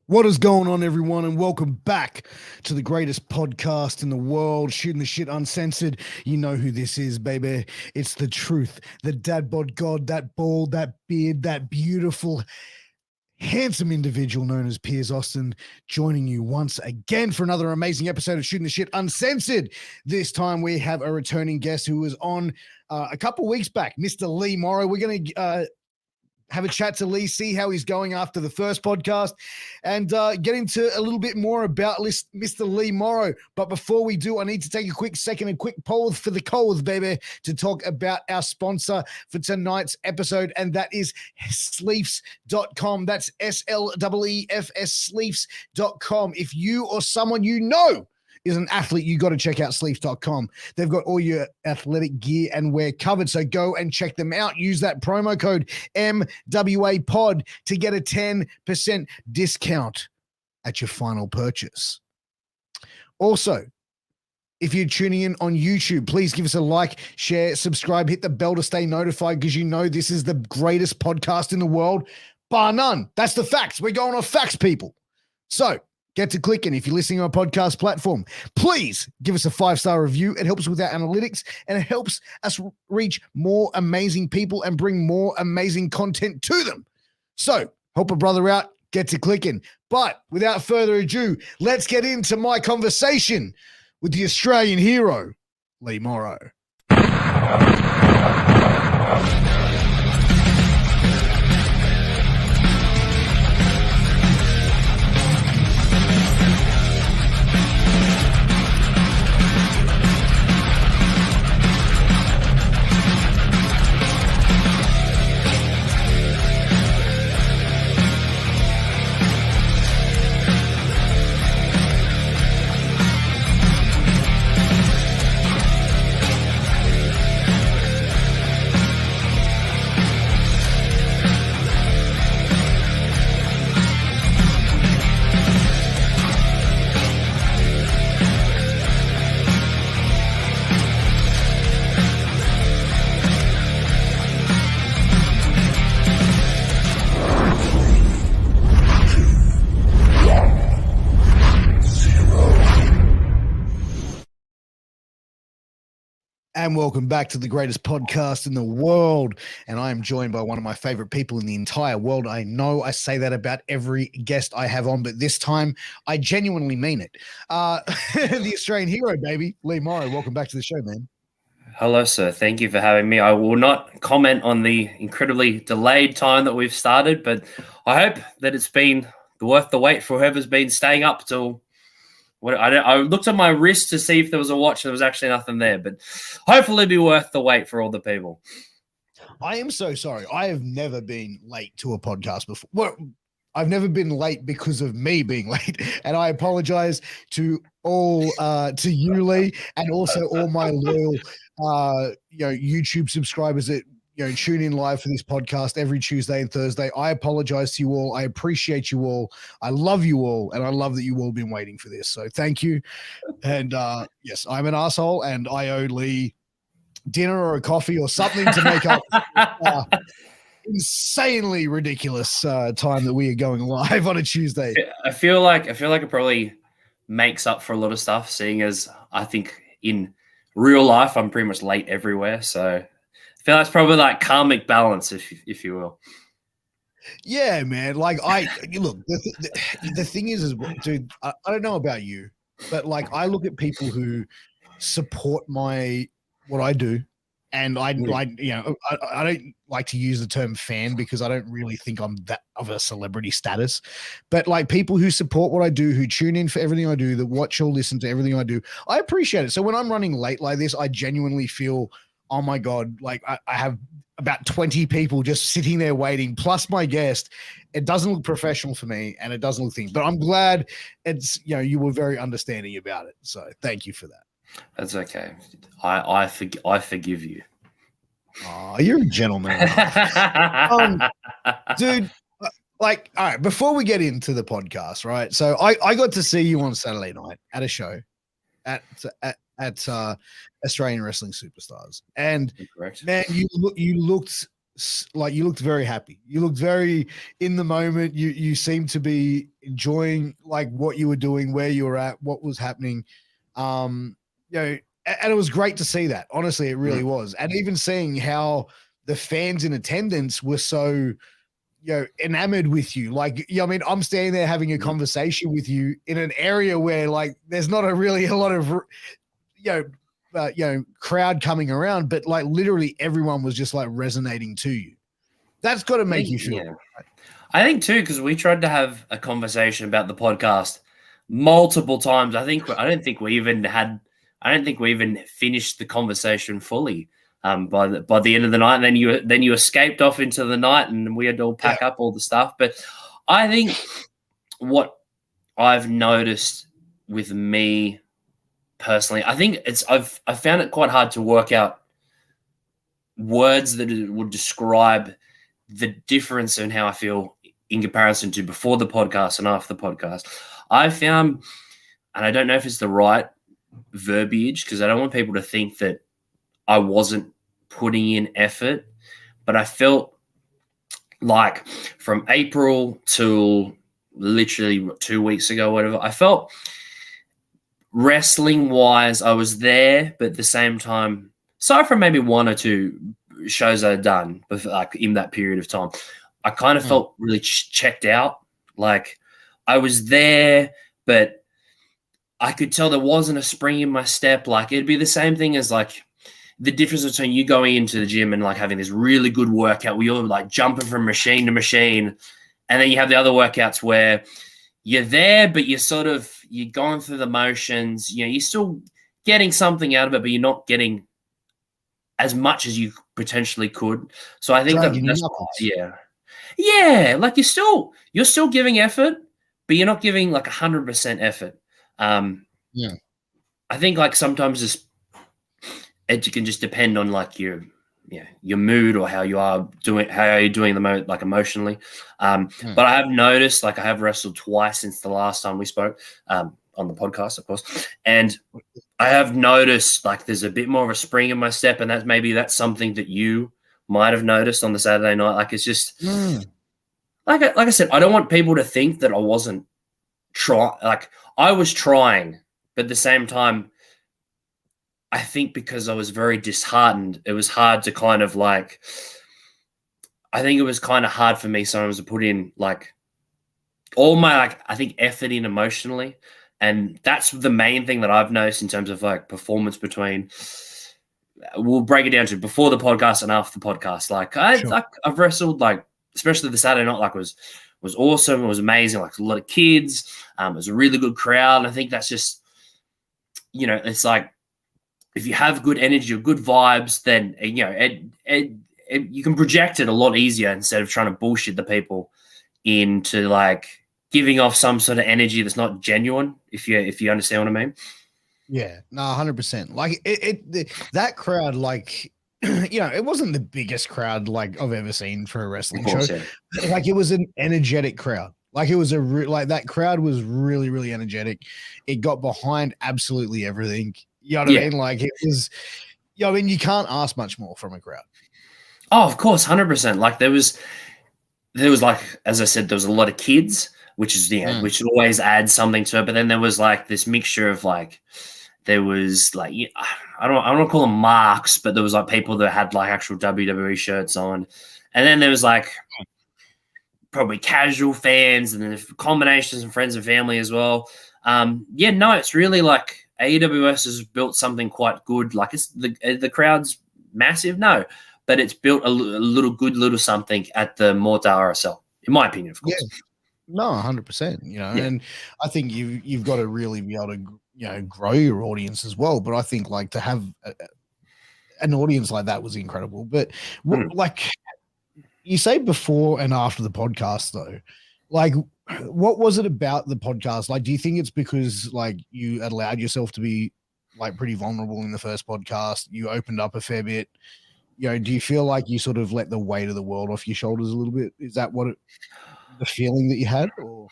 What is going on, everyone, and welcome back to the greatest podcast in the world, Shooting the Shit Uncensored. You know who this is, baby. It's the truth, the dad bod god, that bald, that beard, that beautiful, handsome individual known as Piers Austin, joining you once again for another amazing episode of Shooting the Shit Uncensored. This time we have a returning guest who was on a couple weeks back, Mr. LeeMorrow. We're going to have a chat to Lee, see how he's going after the first podcast, and get into a little bit more about Mr. LeeMorrow. But before we do, I need to take a quick second, a quick pause for the cold, baby, to talk about our sponsor for tonight's episode, and that is sleefs.com. That's SLEEFS, sleefs.com. If you or someone you know is an athlete, you got to check out sleeps.com. They've got all your athletic gear and wear covered, so go and check them out. Use that promo code MWAPOD to get a 10% discount at your final purchase. Also, if you're tuning in on YouTube, please give us a like, share, subscribe, hit the bell to stay notified, because you know this is the greatest podcast in the world, bar none. That's the facts. We're going off facts, people. So get to clicking. If you're listening on a podcast platform, please give us a 5-star review. It helps with our analytics, and it helps us reach more amazing people and bring more amazing content to them. So help a brother out, get to clicking. But without further ado, let's get into my conversation with the Australian hero, LeeMorrow. And welcome back to the greatest podcast in the world. And I am joined by one of my favorite people in the entire world. I know I say that about every guest I have on, but this time I genuinely mean it. The Australian hero, baby, LeeMorrow. Welcome back to the show, man. Hello, sir. Thank you for having me. I will not comment on the incredibly delayed time that we've started, but I hope that it's been worth the wait for whoever's been staying up till I looked at my wrist to see if there was a watch. There was actually nothing there, but hopefully it'll be worth the wait for all the people. I am so sorry. I have never been late to a podcast before. Well, I've never been late because of me being late, and I apologize to all, to you, Lee, and also all my loyal, YouTube subscribers that tune in live for this podcast every Tuesday and Thursday. I apologize to you all. I appreciate you all. I love you all, and I love that you all been waiting for this. So thank you. And yes, I'm an asshole, and I owe Lee dinner or a coffee or something to make up insanely ridiculous time that we are going live on a Tuesday. I feel like it probably makes up for a lot of stuff, seeing as I think in real life I'm pretty much late everywhere. So I feel that's probably like karmic balance, if you will. Yeah, man. Like look, the thing is, dude, I don't know about you, but like I look at people who support what I do, and I don't like to use the term fan because I don't really think I'm that of a celebrity status, but like people who support what I do, who tune in for everything I do, that watch or listen to everything I do, I appreciate it. So when I'm running late like this, I genuinely feel, oh my God, like I have about 20 people just sitting there waiting, plus my guest. It doesn't look professional for me, and it doesn't look things, but I'm glad you were very understanding about it. So thank you for that. That's okay. I forgive you. Oh, you're a gentleman. Dude, like, all right, before we get into the podcast, right? So I got to see you on Saturday night at a show at Australian Wrestling Superstars. And correct. Man, you looked like you looked very happy. You looked very in the moment. You seemed to be enjoying like what you were doing, where you were at, what was happening. You know, and it was great to see that. Honestly, it really was. And even seeing how the fans in attendance were so, enamored with you. Like, I mean, I'm standing there having a conversation with you in an area where like there's not a lot of, crowd coming around, but like literally everyone was just like resonating to you. That's got to make you feel. Yeah. I think too, because we tried to have a conversation about the podcast multiple times. I don't think we even finished the conversation fully. By the end of the night, and then you escaped off into the night, and we had to all pack up all the stuff. But I think what I've noticed with me personally, I think I've found it quite hard to work out words that would describe the difference in how I feel in comparison to before the podcast and after the podcast. I found, and I don't know if it's the right verbiage, because I don't want people to think that I wasn't putting in effort, but I felt like from April till literally 2 weeks ago, whatever, I felt wrestling wise, I was there, but at the same time, aside from maybe one or two shows I'd done, like in that period of time, I kind of felt really checked out. Like I was there, but I could tell there wasn't a spring in my step. Like it'd be the same thing as like the difference between you going into the gym and like having this really good workout where you're like jumping from machine to machine. And then you have the other workouts where you're there, but you're going through the motions. You know, you're still getting something out of it, but you're not getting as much as you potentially could. So I think that's yeah. Like you're still giving effort, but you're not giving like 100% effort. I think like sometimes it can just depend on like your mood or how you're doing like emotionally. But I have noticed, like I have wrestled twice since the last time we spoke on the podcast, of course. And I have noticed like there's a bit more of a spring in my step, and that's something that you might have noticed on the Saturday night. Like it's just like I said, I don't want people to think that I wasn't like I was trying, but at the same time, I think because I was very disheartened, it was hard to kind of like, I think it was kind of hard for me sometimes to put in like all my, like, I think effort in emotionally. And that's the main thing that I've noticed in terms of like performance between, we'll break it down to before the podcast and after the podcast. Like I've wrestled like, especially the Saturday night, like was awesome. It was amazing. Like a lot of kids. It was a really good crowd. And I think that's just, it's like, if you have good energy or good vibes, then you can project it a lot easier instead of trying to bullshit the people into like giving off some sort of energy that's not genuine. If you understand what I mean? Yeah, no, 100%. Like that crowd, like it wasn't the biggest crowd like I've ever seen for a wrestling show. Yeah. Like it was an energetic crowd. Like it was like that crowd was really, really energetic. It got behind absolutely everything. You know what I mean? Like it was, I mean, you can't ask much more from a crowd. Oh, of course, 100%. Like there was like, as I said, there was a lot of kids, which is which always adds something to it. But then there was like this mixture of like, there was like, I don't want to call them marks, but there was like people that had like actual WWE shirts on, and then there was like probably casual fans, and then combinations of friends and family as well. It's really like AWS has built something quite good. Like it's the crowd's massive, but it's built a little something at the Morta RSL, in my opinion, of course. Yeah. No, 100%. And I think you've got to really be able to grow your audience as well. But I think like to have an audience like that was incredible. But like you say before and after the podcast though, like what was it about the podcast? Like, do you think it's because like you allowed yourself to be like pretty vulnerable in the first podcast? You opened up a fair bit. Do you feel like you sort of let the weight of the world off your shoulders a little bit? Is that the feeling that you had? Or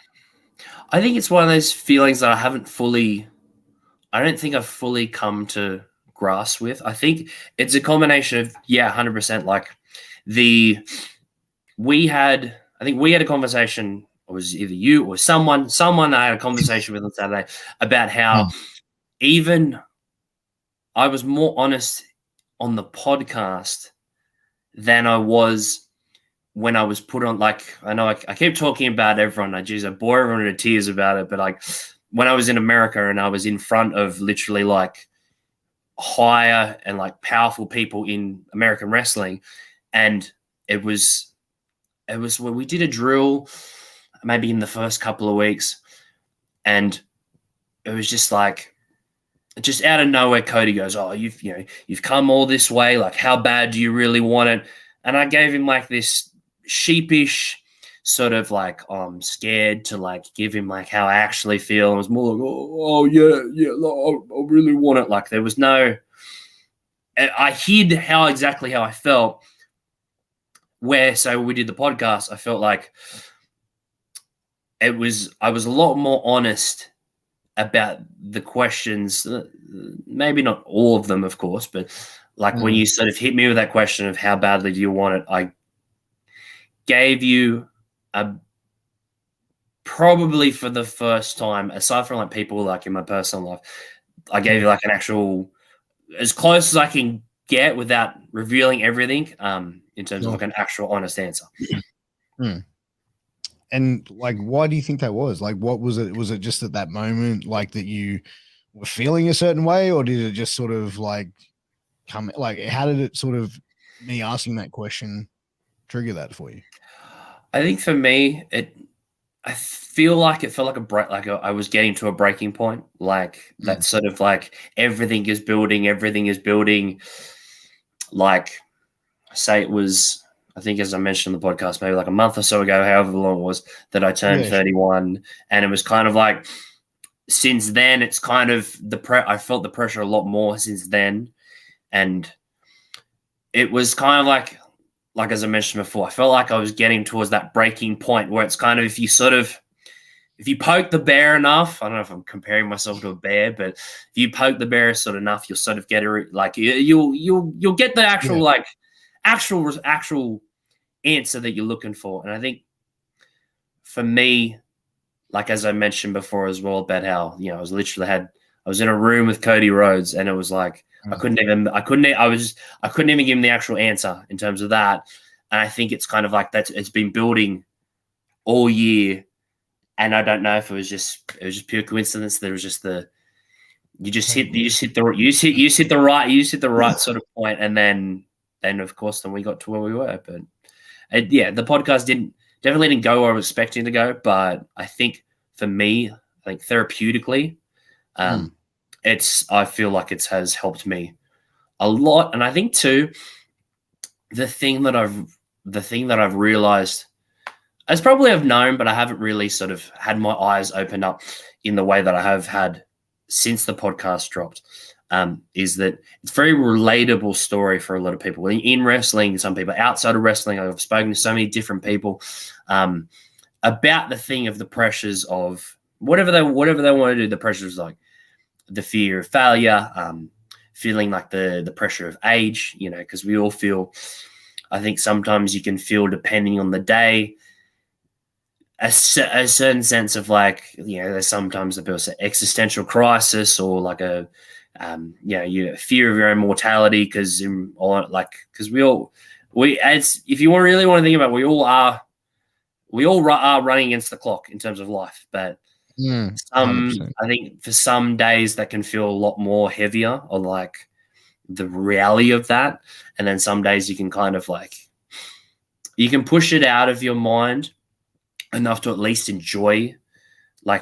I think it's one of those feelings that I don't think I've fully come to grasp with. I think it's a combination of 100%. Like we had a conversation. It was either you or someone I had a conversation with on Saturday about how even I was more honest on the podcast than I was when I was put on. Like, I know I keep talking about everyone. I bore everyone to tears about it. But like when I was in America and I was in front of literally like higher and like powerful people in American wrestling, and it was when we did a drill maybe in the first couple of weeks, and it was just like, just out of nowhere, Cody goes, "Oh, you've come all this way. Like, how bad do you really want it?" And I gave him like this sheepish sort of like, "Oh, I'm scared," to like give him like how I actually feel. It was more like, "Oh yeah, I really want it." Like there was no, I hid exactly how I felt. So we did the podcast, I felt like I was a lot more honest about the questions, maybe not all of them, of course, but like when you sort of hit me with that question of how badly do you want it, I gave you probably for the first time, aside from like people like in my personal life, I gave you like an actual, as close as I can get without revealing everything, in terms of like an actual honest answer. And like, why do you think that was? Like, what was it? Was it just at that moment, like that you were feeling a certain way, or did it just sort of like come? Like, how did it sort of, me asking that question, trigger that for you? I think for me, I feel like it felt like a break, like I was getting to a breaking point, like that sort of like everything is building. Like, say it was, I think as I mentioned on the podcast, maybe like a month or so ago, however long it was, that I turned 31. And it was kind of like, since then, it's kind of I felt the pressure a lot more since then. And it was kind of like as I mentioned before, I felt like I was getting towards that breaking point where it's kind of, if you poke the bear enough, I don't know if I'm comparing myself to a bear, but if you poke the bear sort of enough, you'll sort of get it, like you'll get the actual like actual answer that you're looking for. And I think for me, like as I mentioned before as well, about how, I was in a room with Cody Rhodes, and it was like I couldn't even give him the actual answer in terms of that. And I think it's kind of like it's been building all year. And I don't know if it was just pure coincidence. There was just you hit the right sort of point, and then of course we got to where we were. But the podcast definitely didn't go where I was expecting to go. But I think for me, therapeutically, I feel like it has helped me a lot. And I think too, the thing that I've realized, as probably I've known, but I haven't really sort of had my eyes opened up in the way that I have had since the podcast dropped, is that it's a very relatable story for a lot of people in wrestling, some people outside of wrestling. I've spoken to so many different people about the thing of the pressures of whatever they want to do. The pressures like the fear of failure, feeling like the pressure of age, because we all feel, I think sometimes you can feel, depending on the day, a certain sense of like, there's sometimes a existential crisis, or like a fear of your own mortality, because if you really want to think about it, we all are running against the clock in terms of life. But I think for some days that can feel a lot more heavier, or like the reality of that, and then some days you can kind of like, you can push it out of your mind enough to at least enjoy your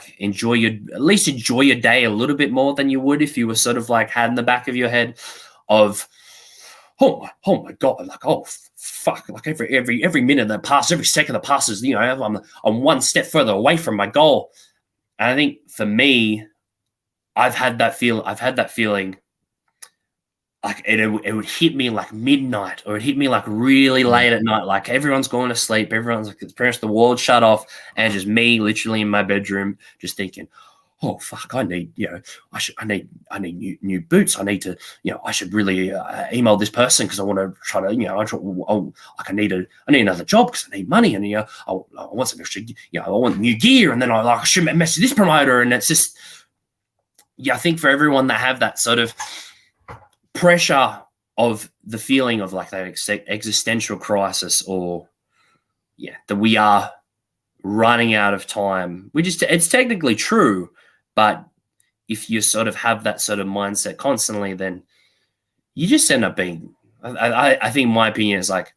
day a little bit more than you would if you were sort of like had in the back of your head of, oh my god, like, oh fuck, like every minute that passes, every second that passes, I'm one step further away from my goal. And I think for me, I've had that feeling like it would hit me like midnight, or it hit me like really late at night, like everyone's going to sleep, everyone's like, it's pretty much the world shut off, and just me literally in my bedroom just thinking, oh fuck, I need, I need new boots. I need to, I should really email this person because I want to try to, I need another job because I need money, and I want some extra, I want new gear, and then I should message this promoter, and it's just, I think for everyone that have that sort of pressure of the feeling of like that existential crisis, or that we are running out of time, it's technically true, but if you sort of have that sort of mindset constantly, then you just end up being, I think my opinion is like,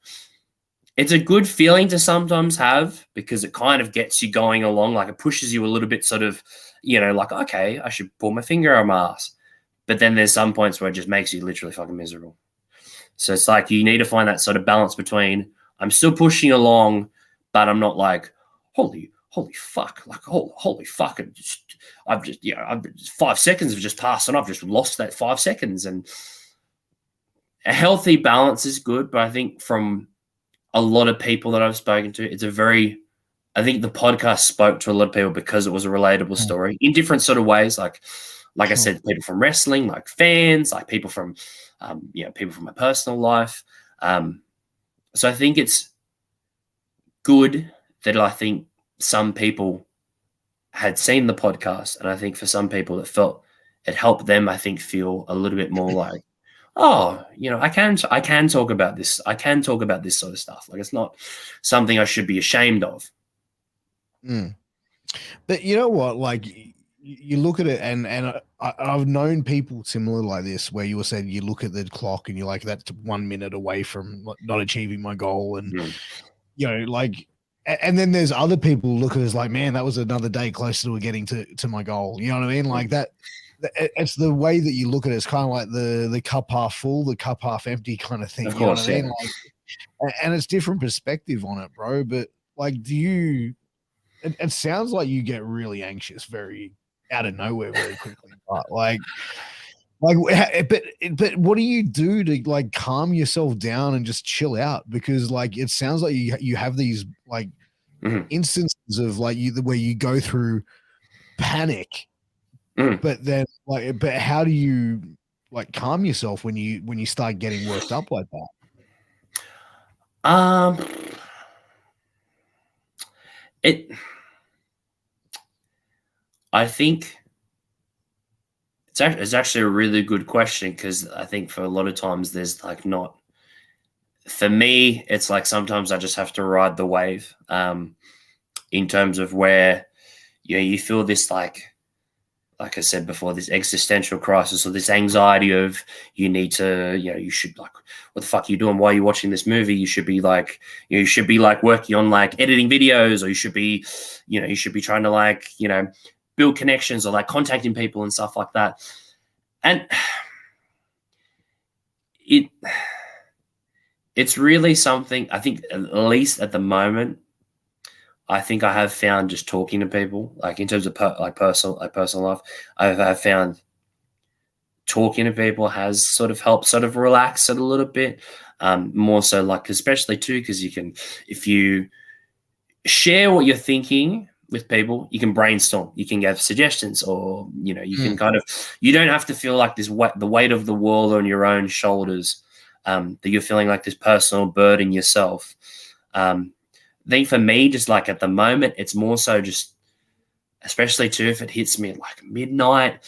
it's a good feeling to sometimes have because it kind of gets you going along, like it pushes you a little bit sort of, like, okay, I should pull my finger on my ass. But then there's some points where it just makes you literally fucking miserable. So it's like you need to find that sort of balance between I'm still pushing along, but I'm not like, holy fuck, like holy fuck, I've just 5 seconds have just passed and I've just lost that 5 seconds. And a healthy balance is good, but I think from a lot of people that I've spoken to, I think the podcast spoke to a lot of people because it was a relatable story in different sort of ways. Like I said, people from wrestling, like fans, like people from, people from my personal life. So I think it's good that I think some people had seen the podcast, and I think for some people that felt it helped them, I think, feel a little bit more like, oh, I can talk about this. I can talk about this sort of stuff. Like it's not something I should be ashamed of. But you know what? Like you look at it, and I've known people similar like this, where you were saying you look at the clock and you're like, that's 1 minute away from not achieving my goal, and like. And then there's other people who look at it as like, man, that was another day closer to getting to my goal. You know what I mean? Like that. It's the way that you look at it. It's kind of like the cup half full, the cup half empty kind of thing. Of course, you know what I mean? Like, and it's different perspective on it, bro. But like, it sounds like you get really anxious very out of nowhere very quickly. But but what do you do to like calm yourself down and just chill out? Because like it sounds like you have these like instances of like where you go through panic, but then but how do you like calm yourself when you start getting worked up like that? I think it's actually a really good question, because I think for a lot of times there's like not, for me, it's like sometimes I just have to ride the wave in terms of where, you feel this like I said before, this existential crisis or this anxiety of you need to, you should like, what the fuck are you doing? Why are you watching this movie? You should be like, working on like editing videos, or you should be trying to like, build connections or like contacting people and stuff like that. And it's really something, I think, at least at the moment, I think I have found just talking to people, like in terms of personal life, I've found talking to people has sort of helped sort of relax it a little bit. More so like, especially too, because if you share what you're thinking with people, you can brainstorm, you can give suggestions, or, you can kind of, you don't have to feel like the weight of the world on your own shoulders, that you're feeling like this personal burden yourself. I think for me, just like at the moment, it's more so just, especially too, if it hits me at like midnight,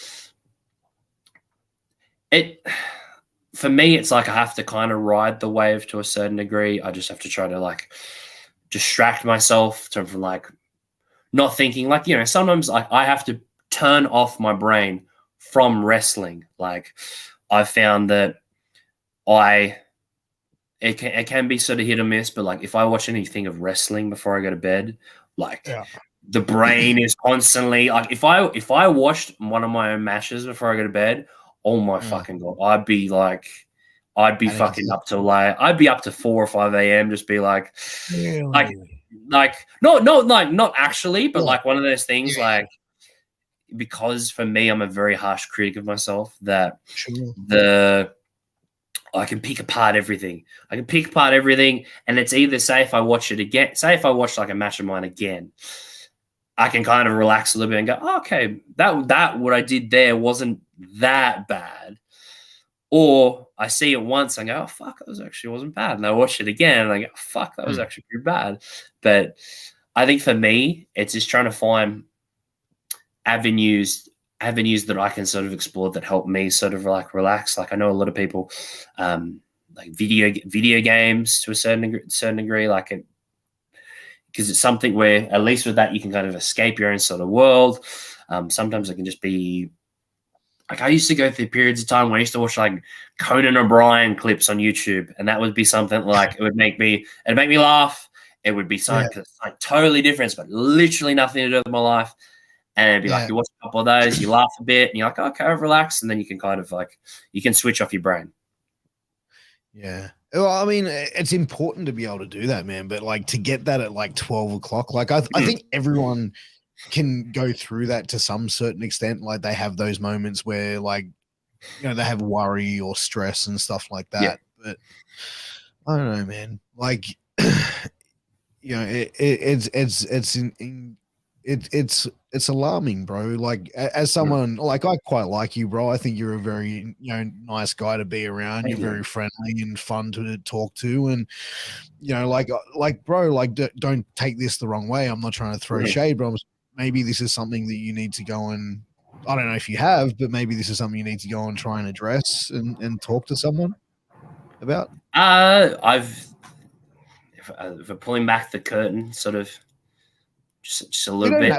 for me, it's like I have to kind of ride the wave to a certain degree. I just have to try to like distract myself from like not thinking, like, sometimes like I have to turn off my brain from wrestling. Like I found that it can be sort of hit or miss, but like if I watch anything of wrestling before I go to bed, like the brain is constantly like, if I watched one of my own matches before I go to bed, oh my fucking God, I'd be fucking up till like, I'd be up to 4 or 5 a.m. just be like, like not actually, but like one of those things, like, because for me, I'm a very harsh critic of myself, that I can pick apart everything. And it's either, say if I watch like a match of mine again, I can kind of relax a little bit and go, oh, okay, that what I did there wasn't that bad. Or I see it once and go, oh, fuck, that wasn't bad. And I watch it again and I go, fuck, that was actually pretty bad. But I think for me, it's just trying to find avenues that I can sort of explore that help me sort of like relax. Like I know a lot of people like video games to a certain degree, like it, because it's something where at least with that you can kind of escape your own sort of world. Sometimes it can just be like I used to go through periods of time where I used to watch like Conan O'Brien clips on YouTube, and that would be something like it'd make me laugh. It would be something like totally different, but literally nothing to do with my life. And it'd be like you watch a couple of those, you laugh a bit, and you're like, okay, I've relaxed, and then you can kind of like you can switch off your brain. Yeah. Well, I mean, it's important to be able to do that, man. But like to get that at like 12 o'clock, like I think everyone can go through that to some certain extent. Like they have those moments where like, you know, they have worry or stress and stuff like that. But I don't know, man. Like, you know, it's alarming, bro. Like as someone like I quite like you, bro. I think you're a very, you know, nice guy to be around. You're very friendly and fun to talk to, and you know, like bro, like don't take this the wrong way. I'm not trying to throw shade, but maybe this is something that you need to go and I don't know if you have, but maybe this is something you need to go and try and address and talk to someone about. If we're pulling back the curtain, sort of just a little bit.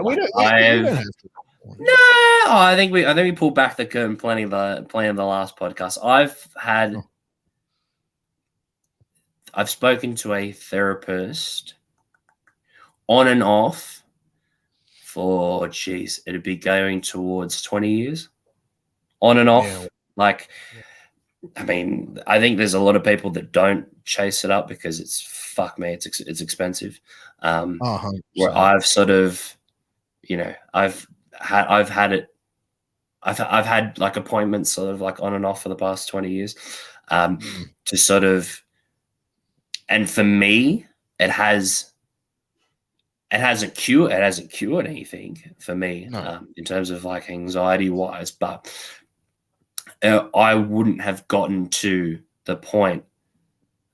I think we pulled back the curtain plenty of the last podcast. I've spoken to a therapist on and off for it'd be going towards 20 years on and off. I mean, I think there's a lot of people that don't chase it up because it's expensive. Where I've sort of, you know, I've had like appointments sort of like on and off for the past 20 years, to sort of, and for me, it hasn't cured anything for me, in terms of like anxiety wise, but I wouldn't have gotten to the point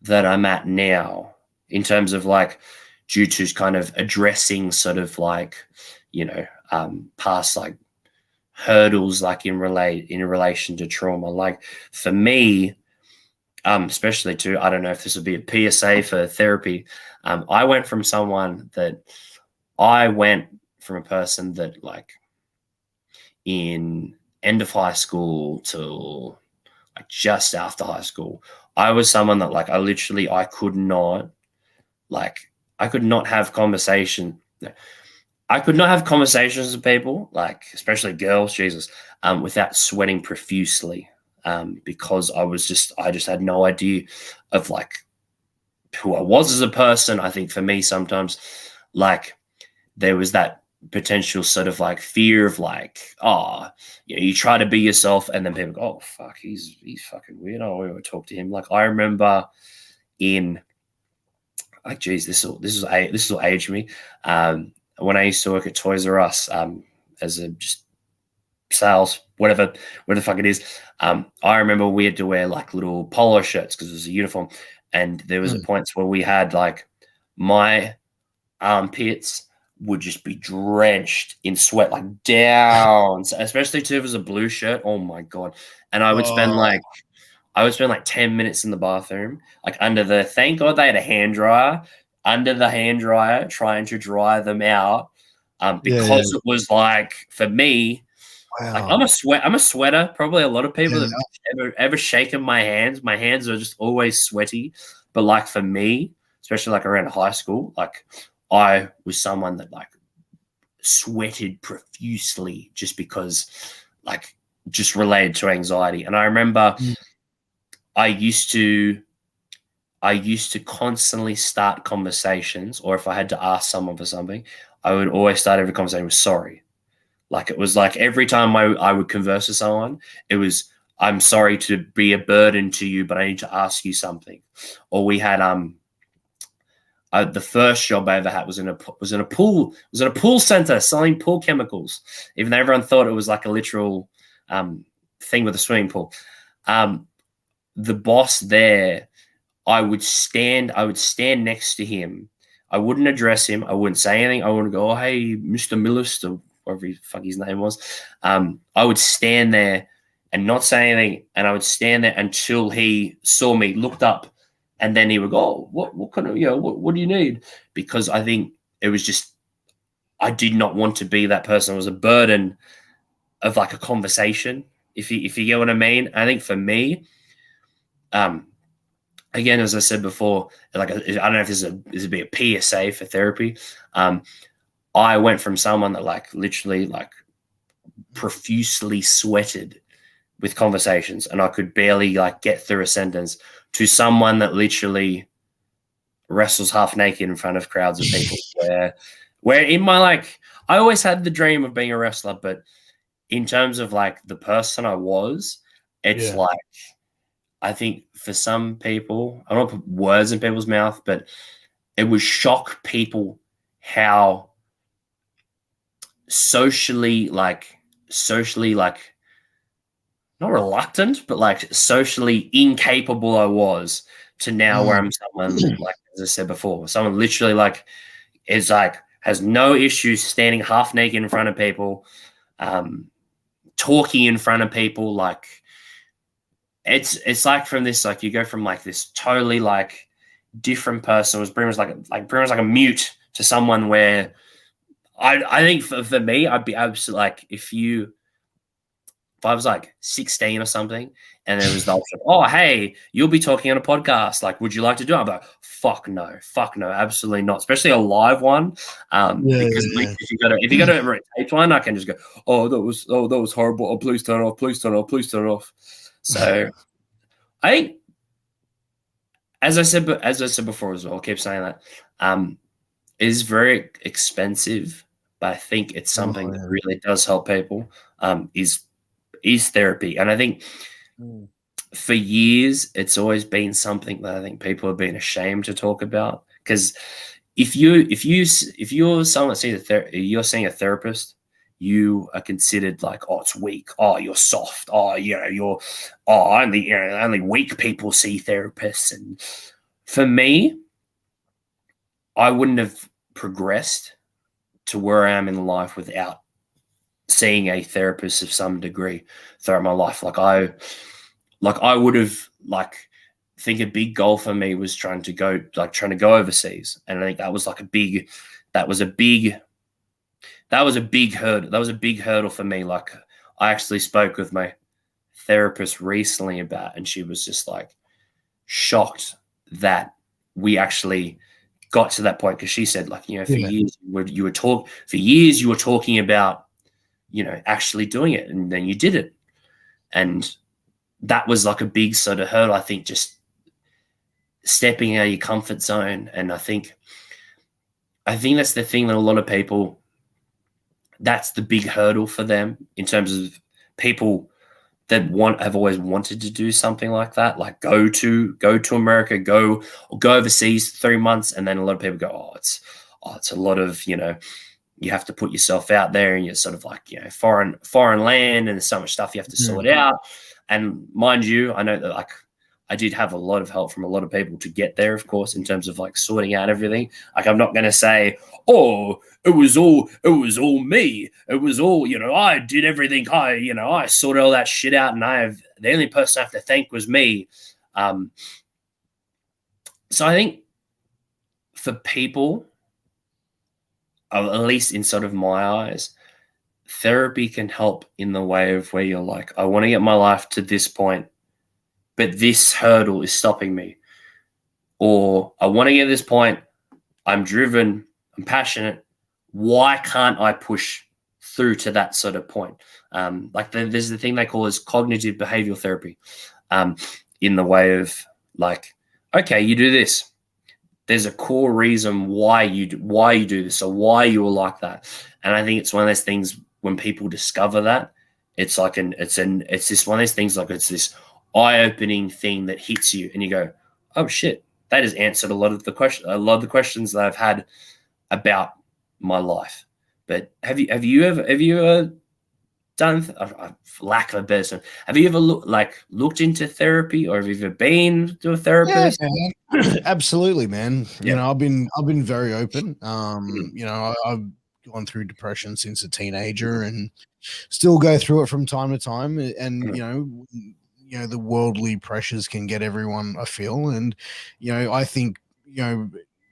that I'm at now in terms of like due to kind of addressing sort of like, you know, past like hurdles like in relation to trauma. Like for me, especially too, I don't know if this would be a PSA for therapy. I went from a person that like in end of high school till like just after high school, I was someone that like I could not have conversation. I could not have conversations with people, like especially girls, Jesus, without sweating profusely, because I just had no idea of like who I was as a person. I think for me sometimes, like there was that potential sort of like fear of like, you try to be yourself, and then people go, oh fuck, he's fucking weird. I won't talk to him. Like I remember in like, geez, this will age me. When I used to work at Toys R Us, as a just sales, whatever the fuck it is. I remember we had to wear like little polo shirts because it was a uniform, and there was points where we had like my armpits would just be drenched in sweat, like down, especially too if it was a blue shirt. Oh my God. And I would spend like 10 minutes in the bathroom, like thank God they had a hand dryer, under the hand dryer, trying to dry them out. Because it was like, for me, like I'm a sweater. Probably a lot of people that have ever shaken my hands are just always sweaty. But like for me, especially like around high school, like I was someone that like sweated profusely just because like just related to anxiety. And I remember I used to constantly start conversations, or if I had to ask someone for something, I would always start every conversation with sorry. Like it was like every time I would converse with someone, it was, I'm sorry to be a burden to you, but I need to ask you something. Or we had I the first job I ever had was in a pool center selling pool chemicals, even though everyone thought it was like a literal thing with a swimming pool. The boss there, I would stand next to him. I wouldn't address him. I wouldn't say anything. I wouldn't go, oh, hey, Mr. Millist, or whatever the fuck his name was. I would stand there and not say anything, and I would stand there until he saw me, looked up, and then he would go, oh, what kind of, what do you need? Because I think it was just, I did not want to be that person. It was a burden of like a conversation, if you get what I mean. I think for me, again, as I said before, like I don't know if this would be a PSA for therapy. I went from someone that like literally like profusely sweated with conversations, and I could barely like get through a sentence, to someone that literally wrestles half naked in front of crowds of people. where in my, like, I always had the dream of being a wrestler, but in terms of like the person I was, it's like, I think for some people, I don't want to put words in people's mouth, but it would shock people how socially not reluctant, but like socially incapable I was, to now where I'm someone, like, as I said before, someone literally like is like has no issues standing half naked in front of people, talking in front of people. Like it's like from this, like you go from like this totally like different person, was pretty much like a mute, to someone where I think for me, I'd be absolutely like, if I was like 16 or something, and there was the option, oh, hey, you'll be talking on a podcast, like, would you like to do it? I'm like, fuck no, absolutely not, especially a live one. Because like, if you got to tape one, I can just go, oh, that was horrible. Oh, please turn it off. So I think, as I said before as well, I'll keep saying that, it is very expensive, but I think it's something that really does help people. Is therapy. And I think for years it's always been something that I think people have been ashamed to talk about, because if you're someone that sees you're seeing a therapist, you are considered like, oh, it's weak, oh, you're soft, oh, you're only weak people see therapists. And for me, I wouldn't have progressed to where I am in life without seeing a therapist of some degree throughout my life. I would have, like, think a big goal for me was trying to go overseas. And I think that was a big hurdle for me. Like, I actually spoke with my therapist recently about, and she was just like shocked that we actually got to that point. Cause she said, like, years you were talking about, actually doing it, and then you did it. And that was like a big sort of hurdle, I think, just stepping out of your comfort zone. And I think that's the thing that a lot of people, that's the big hurdle for them, in terms of people that have always wanted to do something like that, like go to America, go overseas 3 months. And then a lot of people go, it's a lot of, you have to put yourself out there, and you're sort of like, foreign land, and there's so much stuff you have to sort out. And mind you, I know that, like, I did have a lot of help from a lot of people to get there, of course, in terms of like sorting out everything. Like, I'm not going to say, oh, it was all me. It was all, I did everything. I sorted all that shit out, and the only person I have to thank was me. So I think for people, at least in sort of my eyes, therapy can help in the way of where you're like, I want to get my life to this point, but this hurdle is stopping me. Or I want to get to this point, I'm driven, I'm passionate. Why can't I push through to that sort of point? There's the thing they call as cognitive behavioral therapy, in the way of like, okay, you do this. There's a core reason why you do this, or why you are like that. And I think it's one of those things, when people discover that, it's like it's just one of those things, like it's this eye-opening thing that hits you, and you go, oh shit, that has answered a lot of the questions that I've had about my life. But have you ever done, for lack of a better term, have you ever looked into therapy, or have you ever been to a Yeah, therapist? man. Absolutely, man. Yeah. I've been very open. Mhm. I've gone through depression since a teenager and still go through it from time to time. And Mhm. the worldly pressures can get everyone, I feel. And I think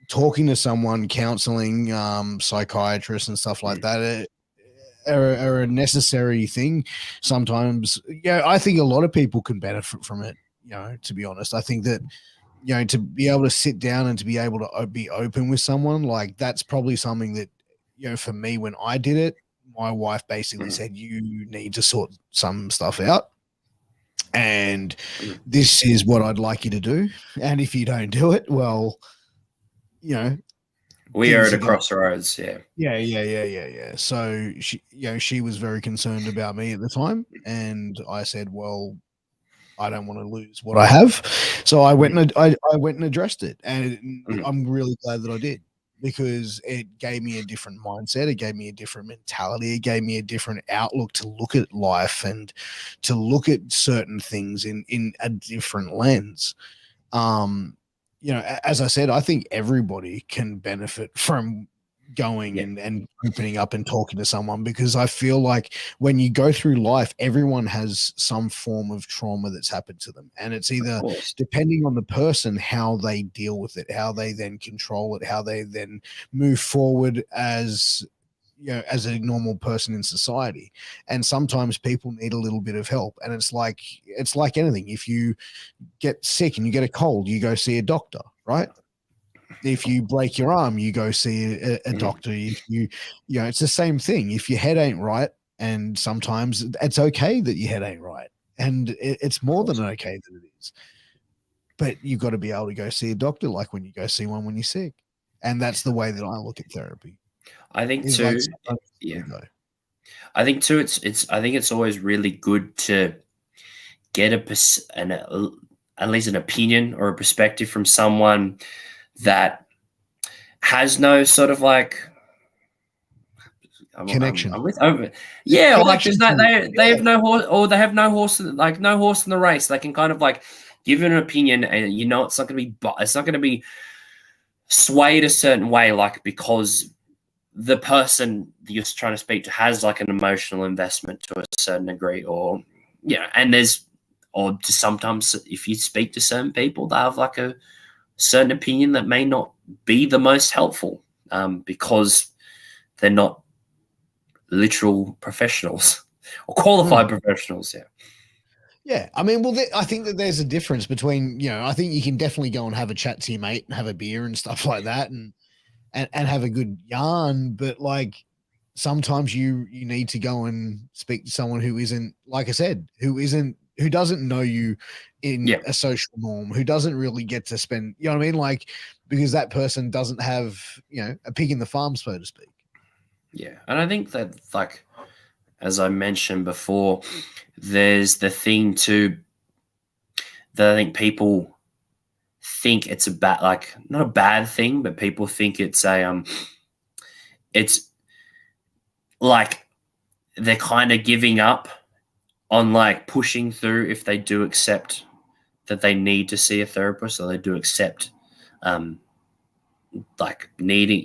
talking to someone, counseling, psychiatrists and stuff like Mhm. that are a necessary thing sometimes. I think a lot of people can benefit from it. To be honest, I think that to be able to sit down and to be able to be open with someone, like that's probably something that for me, when I did it, my wife basically Mhm. said, you need to sort some stuff out, and Mhm. this is what I'd like you to do, and if you don't do it, well, you know We are things at are a going. crossroads. Yeah. Yeah. So she was very concerned about me at the time, and I said, well, I don't want to lose what I have. So I went Mhm. and I went and addressed it. And Mhm. I'm really glad that I did, because it gave me a different mindset. It gave me a different mentality. It gave me a different outlook to look at life and to look at certain things in a different lens. Um, as I said, I think everybody can benefit from going Yeah. and opening up and talking to someone, because I feel like when you go through life, everyone has some form of trauma that's happened to them. And it's Of either, course. depending on the person, how they deal with it, how they then control it, how they then move forward as as a normal person in society. And sometimes people need a little bit of help. And it's like anything. If you get sick and you get a cold, you go see a doctor, right? If you break your arm, you go see a Mhm. doctor. If it's the same thing. If your head ain't right, and sometimes it's okay that your head ain't right, and it's Of more than course. okay that it is. But you've got to be able to go see a doctor, like when you go see one when you're sick. And that's the way that I look at therapy. I think Is like too. sometimes Yeah. you go. I think too. I think it's always really good to get at least an opinion or a perspective from someone that has no sort of like Connection. I'm with over. Yeah, like Connection there's to no it. they have no horse, or they have no horse like no horse in the race. They can kind of like give an opinion, and it's not going to be it's not going to be swayed a certain way, like because the person that you're trying to speak to has like an emotional investment to a certain degree, or and there's or just sometimes if you speak to certain people, they have like a certain opinion that may not be the most helpful, because they're not literal professionals or Mm. qualified professionals. Yeah. Yeah, I mean, well, I think that there's a difference between, I think you can definitely go and have a chat to your mate and have a beer and stuff like that, and have a good yarn, but like sometimes you need to go and speak to someone who isn't, like I said, who doesn't know you in Yeah. a social norm, who doesn't really get to spend, you know what I mean? Like, because that person doesn't have, a pig in the farm, so to speak. Yeah. And I think that, like, as I mentioned before, there's the thing too that I think people think it's a bad, like, not a bad thing, but people think it's like they're kind of giving up on like pushing through if they do accept that they need to see a therapist, or they do accept um like needing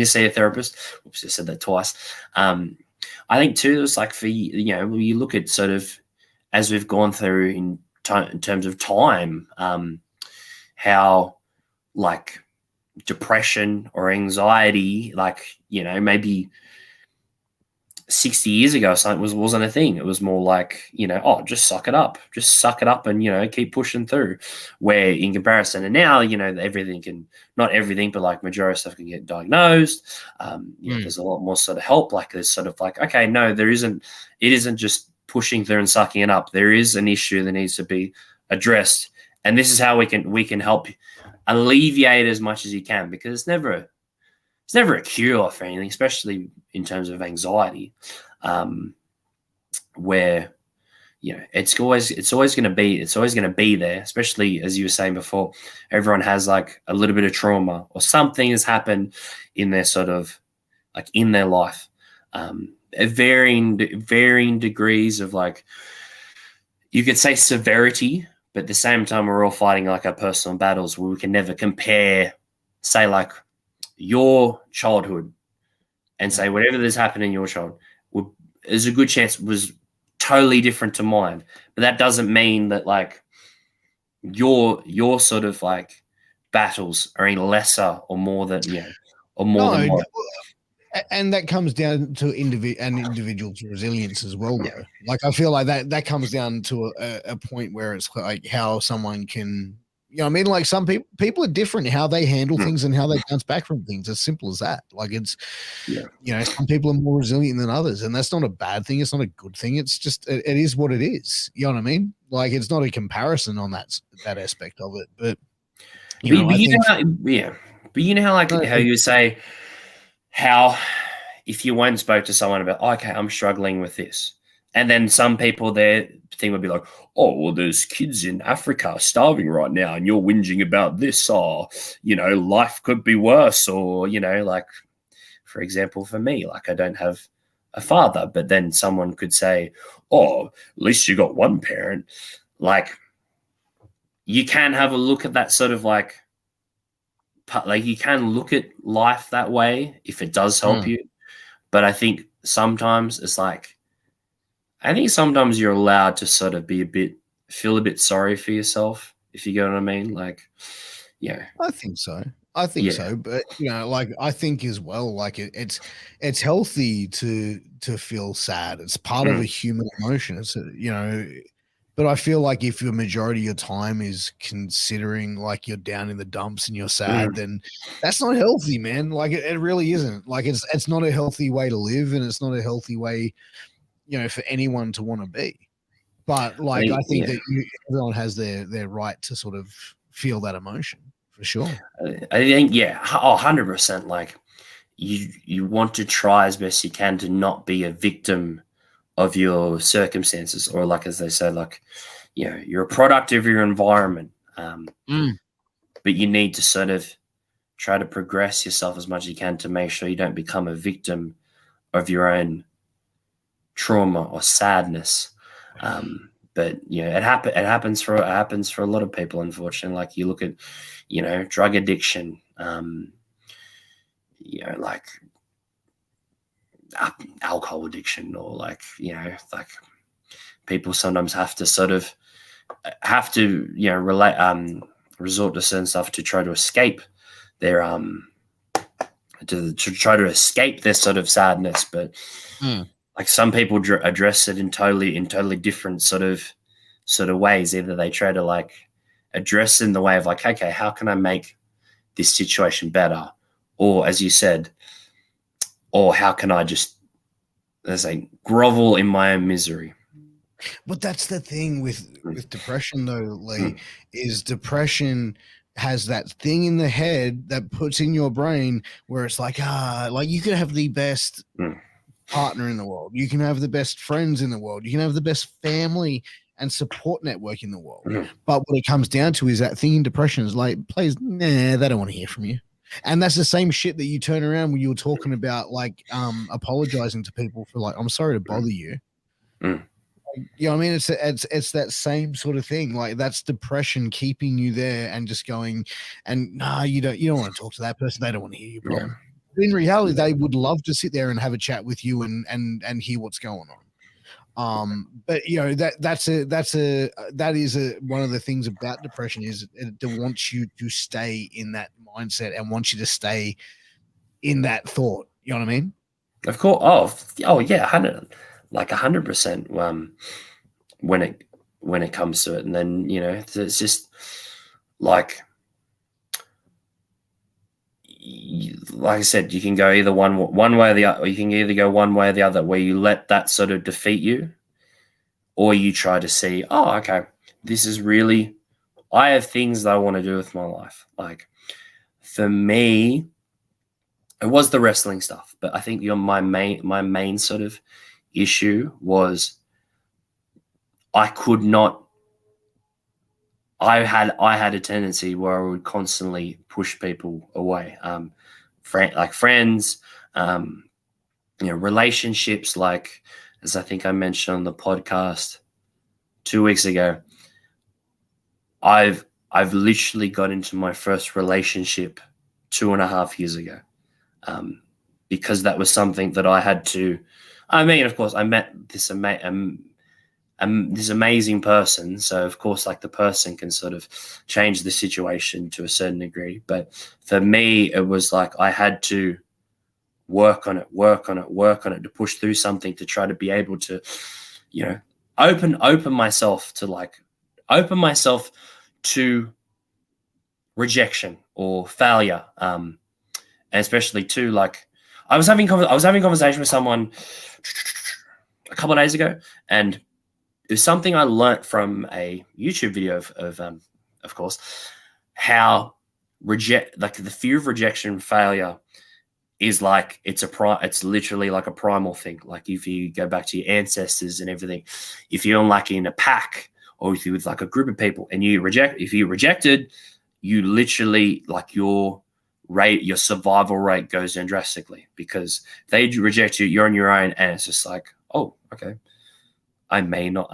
to see a therapist. Oops, I said that twice. I think too, it's like for when you look at sort of as we've gone through in terms of time, how like depression or anxiety, like maybe 60 years ago something wasn't a thing. It was more like, oh, just suck it up. Just suck it up and, keep pushing through. Where in comparison, and now, everything can, not everything, but like majority of stuff can get diagnosed. Mm. There's a lot more sort of help. Like there's sort of like, okay, no, it isn't just pushing through and sucking it up. There is an issue that needs to be addressed. And this is how we can help alleviate as much as you can, because it's never a cure for anything, especially in terms of anxiety, where it's always going to be there, especially as you were saying before. Everyone has like a little bit of trauma or something has happened in their sort of like in their life, at varying degrees of, like, you could say severity, but at the same time we're all fighting like our personal battles where we can never compare, say, like your childhood and say whatever that's happened in your childhood there's a good chance was totally different to mine, but that doesn't mean that like your sort of like battles are any lesser or more than or more than No, mine. and that comes down to an individual's resilience as well, though. Like, I feel like that comes down to a point where it's like how someone can, I mean, like, some people are different how they handle things and how they bounce back from things. As simple as that. Like, it's some people are more resilient than others, and that's not a bad thing. It's not a good thing. It's just it is what it is. You know what I mean? Like, it's not a comparison on that aspect of it, but But you know how like how you say how if you went and spoke to someone about, okay, I'm struggling with this, and then some people, their thing would be like, oh, well, there's kids in Africa starving right now, and you're whinging about this, or life could be worse, or like, for example, for me, like, I don't have a father, but then someone could say, oh, at least you got one parent. Like, you can have a look at that sort of like you can look at life that way if it does help you. But I think sometimes it's like, I think sometimes you're allowed to sort of feel a bit sorry for yourself, if you get what I mean. Like, I think so. So, but like, I think as well, like, it's healthy to feel sad. It's part of a human emotion. It's but I feel like if your majority of your time is considering like you're down in the dumps and you're sad, then that's not healthy, man. Like, it really isn't. Like, it's not a healthy way to live, and it's not a healthy way, for anyone to want to be. But like, I think that everyone has their right to sort of feel that emotion, for sure. I think 100%. Like, you want to try as best you can to not be a victim of your circumstances, or like, as they say, like, you're a product of your environment, but you need to sort of try to progress yourself as much as you can to make sure you don't become a victim of your own trauma or sadness. But it happens for a lot of people, unfortunately. Like, you look at drug addiction, like alcohol addiction, or like like people sometimes have to resort to certain stuff to try to escape their to try to escape their sort of sadness. But like, some people address it in totally different sort of ways. Either they try to like address it in the way of like, okay, how can I make this situation better, or as you said, or how can I just, let's say, grovel in my own misery. But that's the thing with depression, though, Lee, is depression has that thing in the head that puts in your brain where it's like, like, you could have the best partner in the world, you can have the best friends in the world, you can have the best family and support network in the world, but what it comes down to is that thing in depression is like, please, they don't want to hear from you. And that's the same shit that you turn around when you were talking about, like, apologizing to people for, like, I'm sorry to bother you. You know what I mean? It's that same sort of thing. Like, that's depression keeping you there and just going, and you don't want to talk to that person. They don't want to hear your problem. In reality, they would love to sit there and have a chat with you and hear what's going on. But that is one of the things about depression is it wants you to stay in that mindset and wants you to stay in that thought. You know what I mean? Of course. Oh yeah, 100%. When it comes to it, and then it's just like I said, you can go either one way or the other. You can either go one way or the other, where you let that sort of defeat you, or you try to see, oh, okay, this is really, I have things that I want to do with my life. Like, for me, it was the wrestling stuff, but I think my main sort of issue was I could not. I had a tendency where I would constantly push people away, friends, relationships. Like, as I think I mentioned on the podcast 2 weeks ago, I've literally got into my first relationship 2.5 years ago, because that was something that I had to. I mean, of course, I met this amazing person, so of course, like, the person can sort of change the situation to a certain degree. But for me, it was like I had to work on it to push through something, to try to be able to, open myself to rejection or failure, and especially too, like, I was having conversation with someone a couple of days ago, and it was something I learnt from a YouTube video of course, how the fear of rejection and failure is like, it's literally like a primal thing. Like, if you go back to your ancestors and everything, if you're like in a pack, or if you're with like a group of people and if you rejected, you literally, like, your survival rate goes down drastically, because they reject you, you're on your own, and it's just like, oh, okay, I may not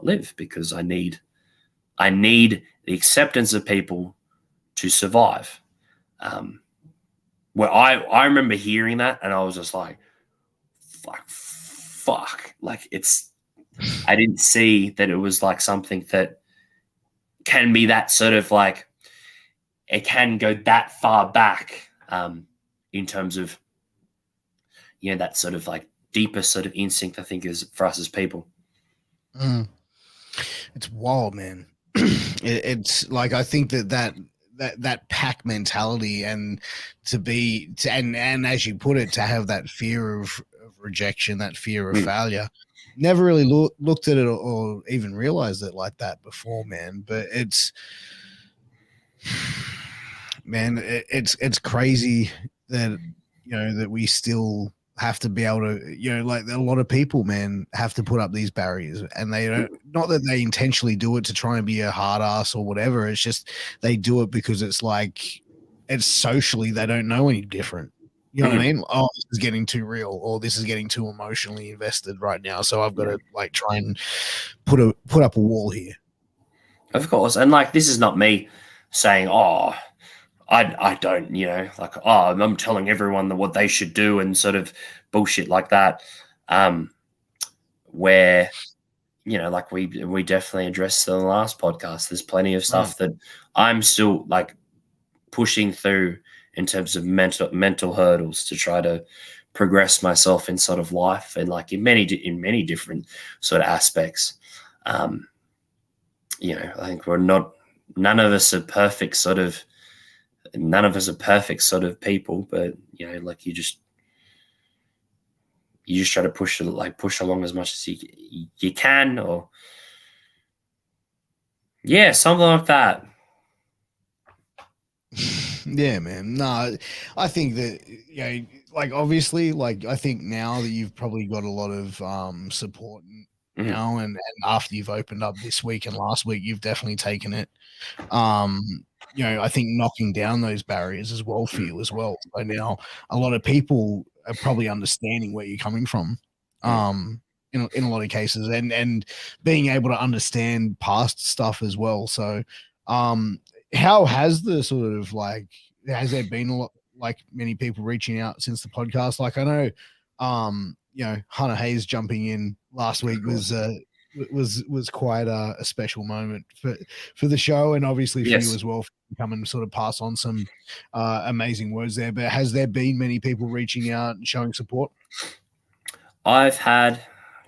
live, because I need the acceptance of people to survive. Where I remember hearing that, and I was just like, fuck. Like, I didn't see that it was like something that can be that sort of like, it can go that far back, in terms of, that sort of like deeper sort of instinct, I think, is for us as people. It's wild, man. It's like, I think that pack mentality, and and as you put it, to have that fear of rejection, that fear of failure, never really looked at it or even realized it like that before, man. But it's crazy that that we still have to be able to, like, a lot of people, man, have to put up these barriers, and they don't, not that they intentionally do it to try and be a hard ass or whatever. It's just they do it because it's like, it's socially, they don't know any different. You know what I mean? Oh, this is getting too real, or this is getting too emotionally invested right now, so I've got to like try and put up a wall here. Of course, and like, this is not me saying, oh, I don't, like, oh, I'm telling everyone what they should do and sort of bullshit like that. Where, like, we definitely addressed in the last podcast, there's plenty of stuff that I'm still like pushing through in terms of mental hurdles to try to progress myself in sort of life, and like in many different sort of aspects. I think none of us are perfect sort of people, but like, you just try to push along as much as you can, or something like that. Yeah, man. No, I think that, like, obviously, like, I think now that you've probably got a lot of support now, and after you've opened up this week and last week, you've definitely taken it. I think knocking down those barriers as well for you as well. So now a lot of people are probably understanding where you're coming from. In a lot of cases, and being able to understand past stuff as well. So how has the sort of like, has there been a lot, like, many people reaching out since the podcast? Like, I know Hunter Hayes jumping in last week was quite a special moment for the show, and obviously for you as well, for come and sort of pass on some amazing words there. But has there been many people reaching out and showing support? I've had,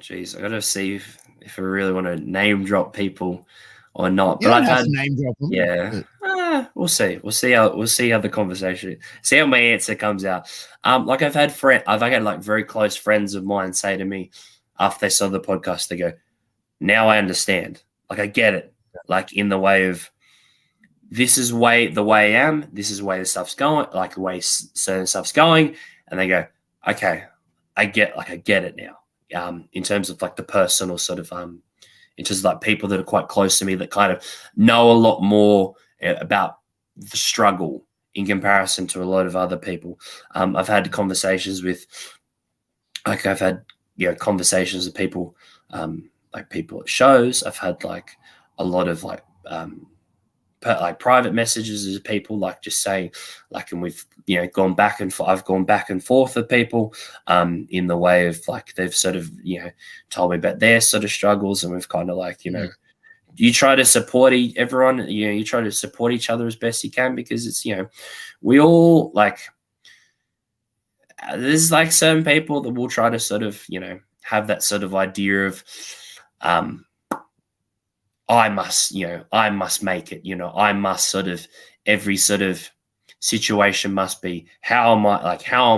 I gotta see if I really want to name drop people or not. You but don't I've have had to name drop them. we'll see. We'll see how the conversation, see how my answer comes out. Like, I've had like very close friends of mine say to me after they saw the podcast, they go, "Now I understand. Like, I get it. Like, in the way of, this is the way I am. This is the way the stuff's going. Like, the way certain stuff's going." And they go, "Okay, I get it now." In terms of like the personal sort of into like people that are quite close to me that kind of know a lot more about the struggle in comparison to a lot of other people. I've had conversations with, like I've had, conversations with people, like people at shows. I've had like a lot of like private messages with people, like just saying, like, and we've gone back and I've gone back and forth with people in the way of like they've sort of told me about their sort of struggles, and we've kind of like you try to support everyone, you try to support each other as best you can, because it's we all like there's like certain people that will try to sort of have that sort of idea of I must make it, I must sort of, every sort of situation must be, how am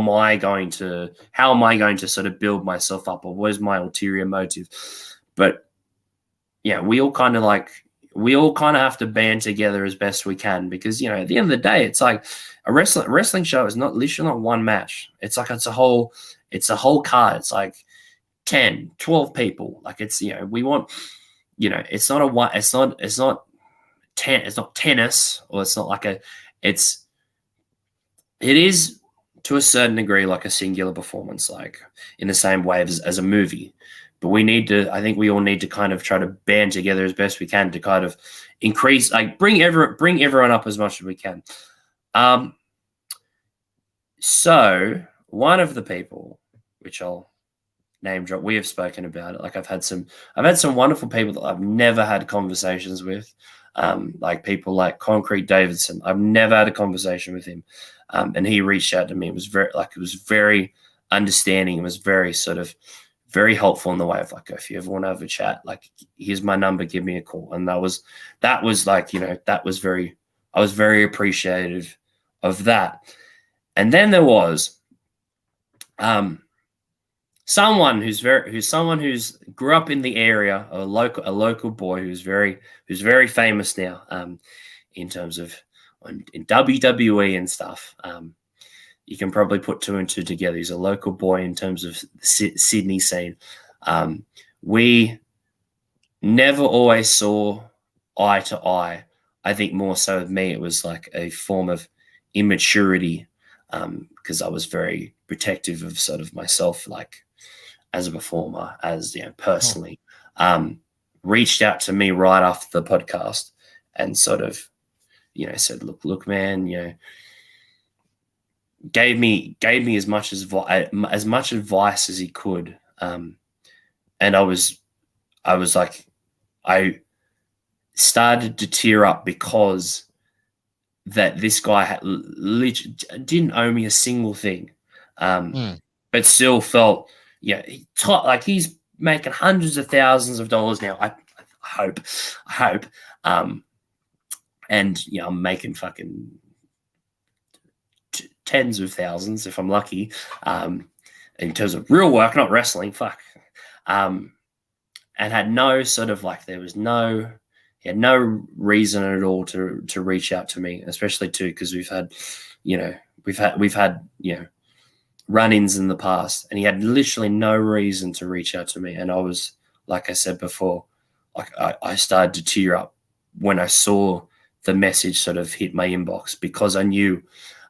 I going to sort of build myself up, or what is my ulterior motive? But we all kind of have to band together as best we can, because at the end of the day, it's like a wrestling show is literally not one match. It's like it's a whole card. It's like 10, 12 people. Like it's we want it's not a one. It's not tennis, or it's not like it is to a certain degree like a singular performance, like in the same way as a movie. But I think we all need to kind of try to band together as best we can to kind of increase, like bring everyone up as much as we can. So one of the people, which I'll name drop, we have spoken about it. Like I've had some wonderful people that I've never had conversations with, like people like Concrete Davidson. I've never had a conversation with him, and he reached out to me. It was very understanding. It was very sort of very helpful in the way of like, if you ever want to have a chat, like here's my number, give me a call. And that was like I was very appreciative of that. And then there was someone who's grew up in the area, a local boy who's very famous now, in terms of in WWE and stuff. You can probably put two and two together. He's a local boy in terms of the Sydney scene. We never always saw eye to eye. I think more so with me, it was like a form of immaturity, because I was very protective of sort of myself, like as a performer, as personally. Reached out to me right after the podcast and sort of said, look man, gave me as much advice as he could, and I was like, I started to tear up, because that this guy didn't owe me a single thing, but still felt like he's making hundreds of thousands of dollars now. I hope, and I'm making fucking tens of thousands if I'm lucky, in terms of real work, not wrestling. And had no sort of like, he had no reason at all to reach out to me, especially too because we've had run-ins in the past, and he had literally no reason to reach out to me. And I was, like I said before, like I started to tear up when I saw the message sort of hit my inbox, because I knew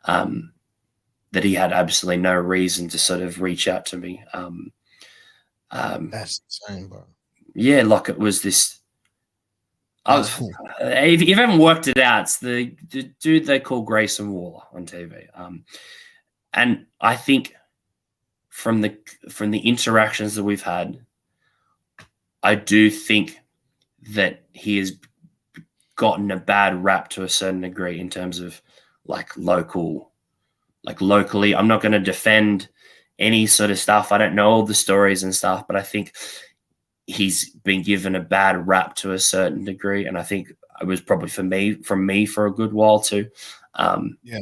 that he had absolutely no reason to sort of reach out to me. That's insane, bro. Yeah, like it was this. Cool. If you haven't worked it out, it's the dude they call Grayson Waller on TV. And I think from the interactions that we've had, I do think that he has gotten a bad rap to a certain degree in terms of locally. I'm not going to defend any sort of stuff. I don't know all the stories and stuff, but I think he's been given a bad rap to a certain degree. And I think it was probably from me for a good while too. Yeah.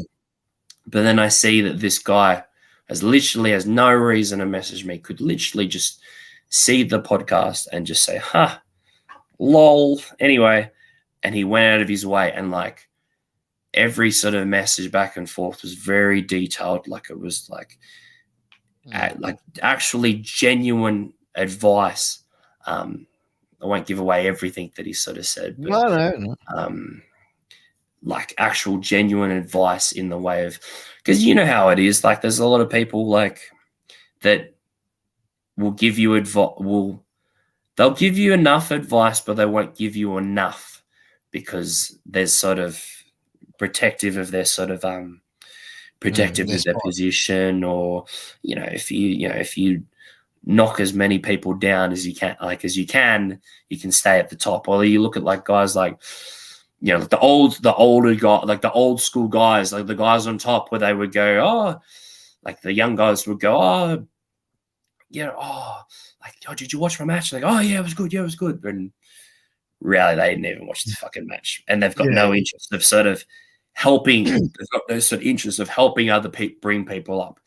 But then I see that this guy has no reason to message me, could literally just see the podcast and just say, lol. Anyway, and he went out of his way, and like every sort of message back and forth was very detailed. Like it was like actually genuine advice. won't give away everything that he sort of said, but No. like actual genuine advice in the way of, because you know how it is. Like there's a lot of people like that will give you they'll give you enough advice, but they won't give you enough because they're sort of protective of their sort of protective of their position, or if you knock as many people down as you can, you can stay at the top. Or you look at like guys like the older guy, like the old school guys, like the guys on top, where they would go, like the young guys would go, did you watch my match? Like, oh yeah, it was good. Yeah, it was good. And really, they didn't even watch the fucking match, and they've got no interest of sort of helping. They've got no sort of interest of helping other people, bring people up.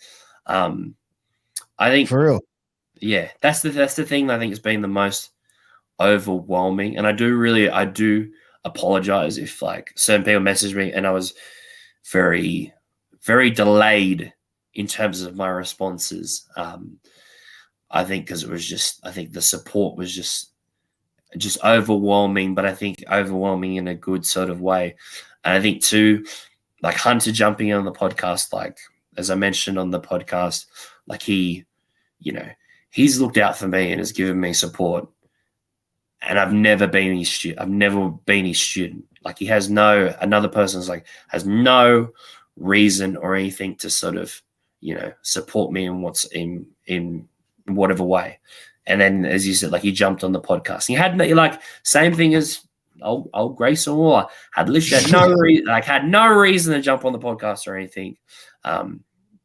I think for real. Yeah, that's the thing that I think has been the most overwhelming, and I do apologize if like certain people message me and I was very, very delayed in terms of my responses. I think because it was I think the support was just overwhelming, but I think overwhelming in a good sort of way. And I think too, like Hunter jumping on the podcast, like as I mentioned on the podcast, like he's looked out for me and has given me support. And I've never been his student. Like he has another person's like has no reason or anything to sort of, support me in what's in whatever way. And then, as you said, like he jumped on the podcast. He had like same thing as old Grayson Waller had literally had no reason to jump on the podcast or anything,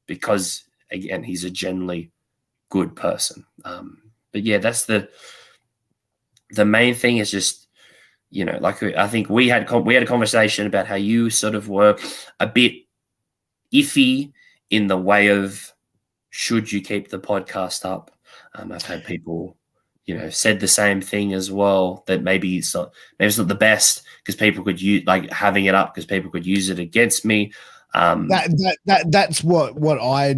because again he's a generally good person. But yeah, that's the main thing is just like I think we had a conversation about how you sort of were a bit iffy in the way of should you keep the podcast up. I've had people, said the same thing as well, that maybe it's not the best because people could use like having it up because people could use it against me. That's what I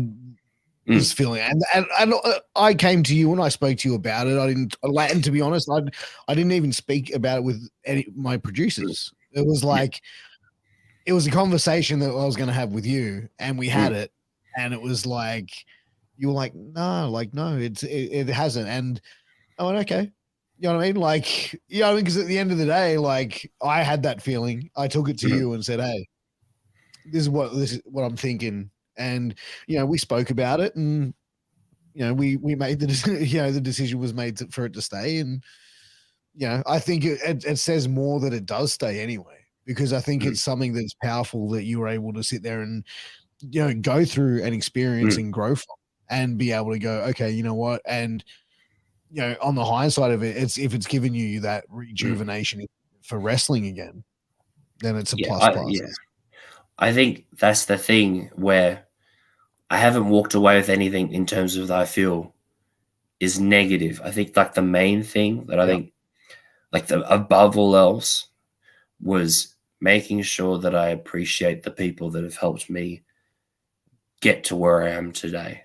was feeling, and I came to you and I spoke to you about it. I didn't, and to be honest, I didn't even speak about it with my producers. It was like it was a conversation that I was going to have with you, and we had it, and it was like. You were like, no, it hasn't. And I went, okay. You know what I mean? Like, because at the end of the day, like I had that feeling. I took it to you and said, hey, this is what I'm thinking. And, we spoke about it and, we made the decision, the decision was made for it to stay. And, I think it says more that it does stay anyway, because I think it's something that's powerful that you were able to sit there and, go through and experience and grow from. And be able to go, okay, you know what? And, on the hindsight of it, if it's given you that rejuvenation for wrestling again, then it's a plus. Yeah. I think that's the thing where I haven't walked away with anything in terms of that I feel is negative. I think like the main thing that I think like above all else was making sure that I appreciate the people that have helped me get to where I am today.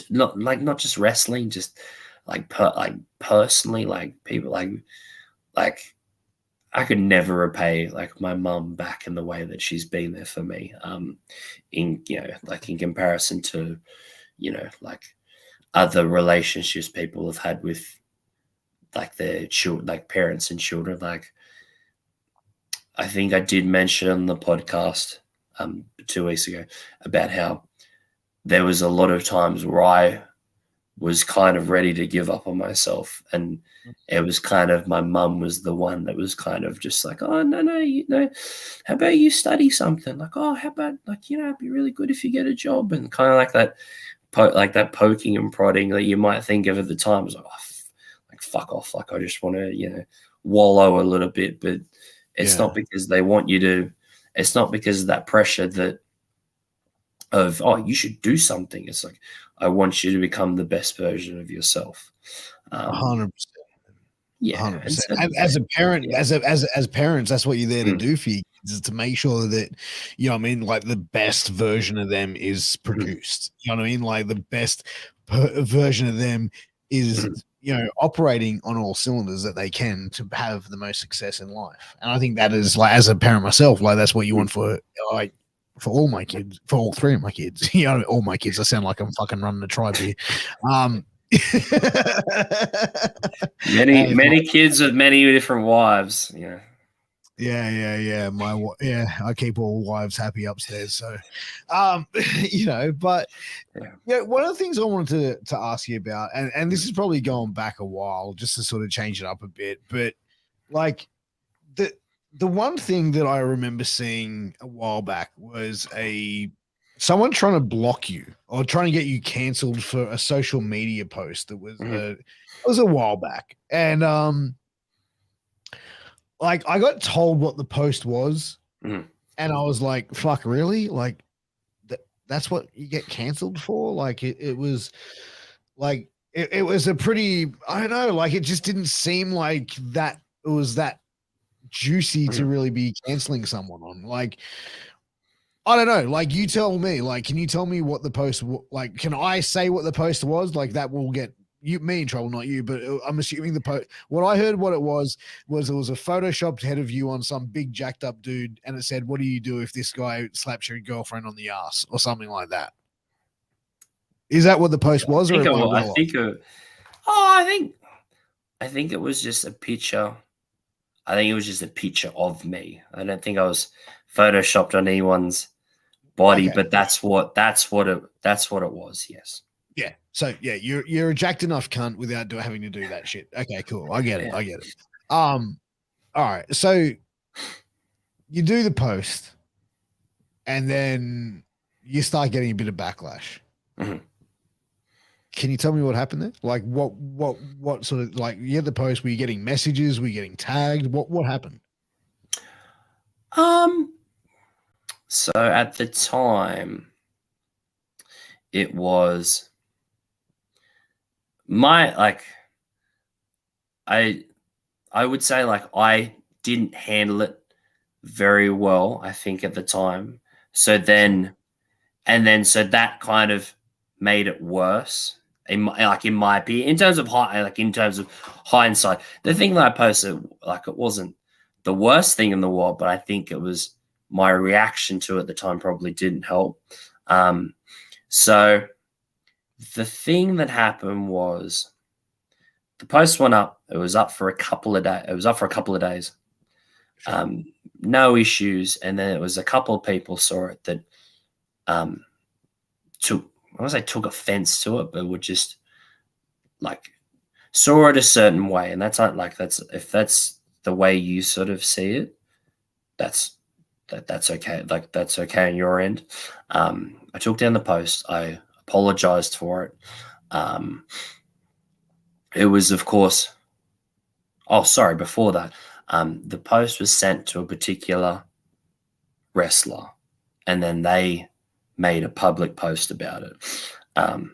Not just wrestling, just like personally, like people like I could never repay like my mum back in the way that she's been there for me. In comparison to, like other relationships people have had with like their children, like parents and children. Like I think I did mention on the podcast 2 weeks ago about how there was a lot of times where I was kind of ready to give up on myself. And it was kind of my mum was the one that was kind of just like, oh, no, how about you study something? Like, oh, how about it'd be really good if you get a job. And kind of like that poking and prodding that you might think of at the time. It was like, fuck off. Like, I just want to, wallow a little bit. But it's not because they want you to. It's not because of that pressure of, oh, you should do something. It's like, I want you to become the best version of yourself. 100%. Yeah. 100%. And as a parent, as parents, that's what you're there to do for your kids, is to make sure that, like the best version of them is produced. You know what I mean? Like the best version of them is operating on all cylinders that they can to have the most success in life. And I think that is, like, as a parent myself, like, that's what you want for, like, for all my kids, for all three of my kids, all my kids. I sound like I'm fucking running a tribe here. Many kids with many different wives. Yeah. Yeah. I keep all wives happy upstairs. So, but one of the things I wanted to ask you about, and this is probably going back a while, just to sort of change it up a bit, but like the one thing that I remember seeing a while back was someone trying to block you or trying to get you cancelled for a social media post that was it was a while back, and like, I got told what the post was, and I was like, fuck, really? Like, that's what you get canceled for? Like, it was like, it was a pretty, I don't know, like, it just didn't seem like that it was that juicy to really be canceling someone on. Like, I don't know, like, you tell me, like, can you tell me what the post, like, can I say what the post was? Like, that will get me in trouble, not you, but I'm assuming the post, what I heard what it was it was a photoshopped head of you on some big jacked up dude, and it said, what do you do if this guy slaps your girlfriend on the ass or something like that? Is that what the post was? I think it was just a picture. I think it was just a picture of me. I don't think I was photoshopped on anyone's body, but that's what it was. Yes. Yeah. So yeah, you're a jacked enough cunt without having to do that shit. Okay, cool. I get it. All right. So you do the post, and then you start getting a bit of backlash. Can you tell me what happened there? Like, what sort of, like, you had the post, were you getting messages? Were you getting tagged? What happened? So at the time, it was I would say, like, I didn't handle it very well, I think, at the time. So that kind of made it worse, in my opinion, in terms of hindsight. The thing that I posted, like, it wasn't the worst thing in the world, but I think it was my reaction to it at the time probably didn't help. So the thing that happened was, the post went up. It was up for a couple of days. No issues. And then it was a couple of people saw it that took offense to it, but would just, like, saw it a certain way. And that's not, like, if that's the way you sort of see it, that's okay. Like, that's okay on your end. I took down the post. I apologized for it. It was, of course, before that, the post was sent to a particular wrestler, and then they made a public post about it. Actually,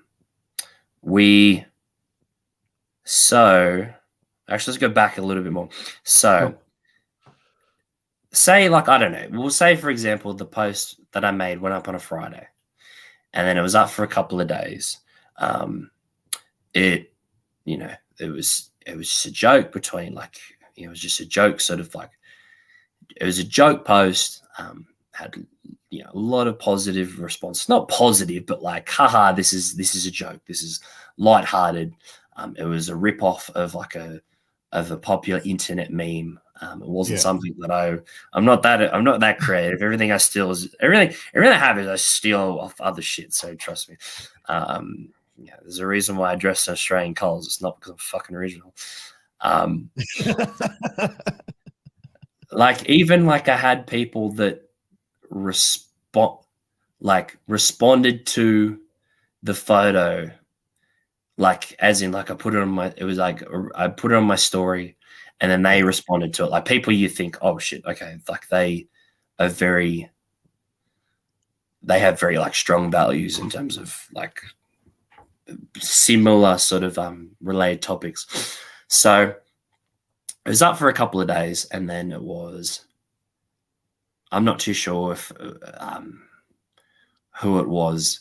let's go back a little bit more. So, say, like, I don't know, we'll say, for example, the post that I made went up on a Friday, and then it was up for a couple of days. It was just a joke between, like, it was just a joke, sort of, like, it was a joke post, had, a lot of positive response, not positive, but like, haha, this is a joke. This is lighthearted. It was a rip-off of, like, a popular internet meme. It wasn't something that I'm not that creative. Everything I steal is everything I have is I steal off other shit. So trust me. There's a reason why I dress in Australian colours. It's not because I'm fucking original. Like, even, like, I had people that responded to the photo, like, as in, like, I put it on my story, and then they responded to it. Like, people you think, oh shit, okay, like, they have very, like, strong values in terms of, like, similar sort of related topics. So it was up for a couple of days, and then it was, I'm not too sure if who it was,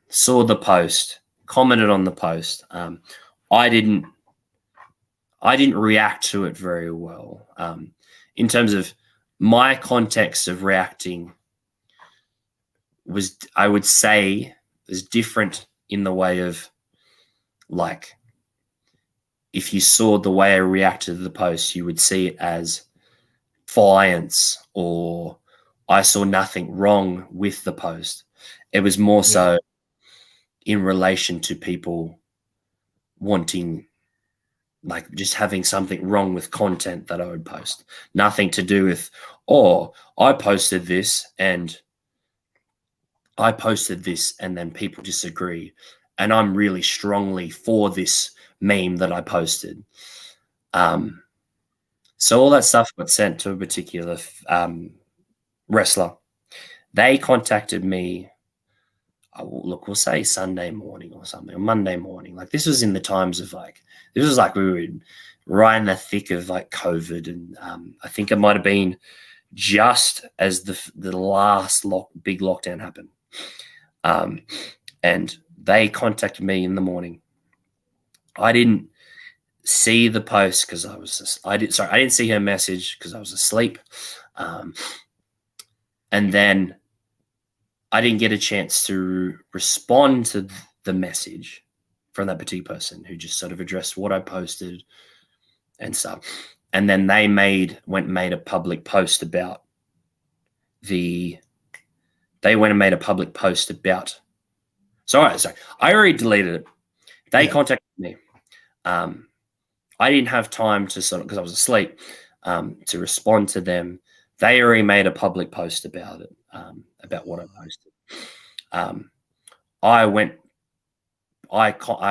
saw the post, commented on the post. I didn't react to it very well. In terms of my context of reacting was, I would say, is different in the way of, like, if you saw the way I reacted to the post, you would see it as defiance, or I saw nothing wrong with the post. It was more so in relation to people wanting, like, just having something wrong with content that I would post. Nothing to do with, oh, I posted this and then people disagree, and I'm really strongly for this meme that I posted. So all that stuff got sent to a particular wrestler. They contacted me, we'll say Sunday morning or something, or Monday morning. Like, this was in the times of, like, this was like we were right in the thick of, like, COVID, and I think it might have been just as the last big lockdown happened. And they contacted me in the morning. I didn't see the post because I didn't see her message because I was asleep. And then I didn't get a chance to respond to the message from that particular person, who just sort of addressed what I posted and stuff. And then they made a public post about I already deleted it. They contacted me. I didn't have time to because I was asleep, to respond to them. They already made a public post about it, about what I posted. I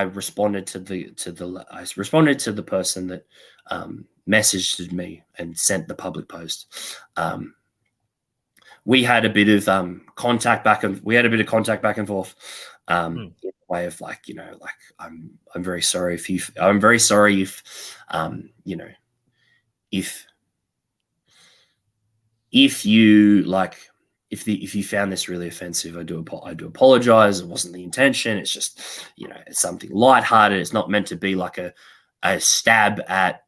responded to the person that messaged me and sent the public post. We had a bit of contact back and forth. In the way of, like, you know, like, I'm very sorry if you found this really offensive, I do apologize. It wasn't the intention. It's just, you know, it's something lighthearted. It's not meant to be like a stab at.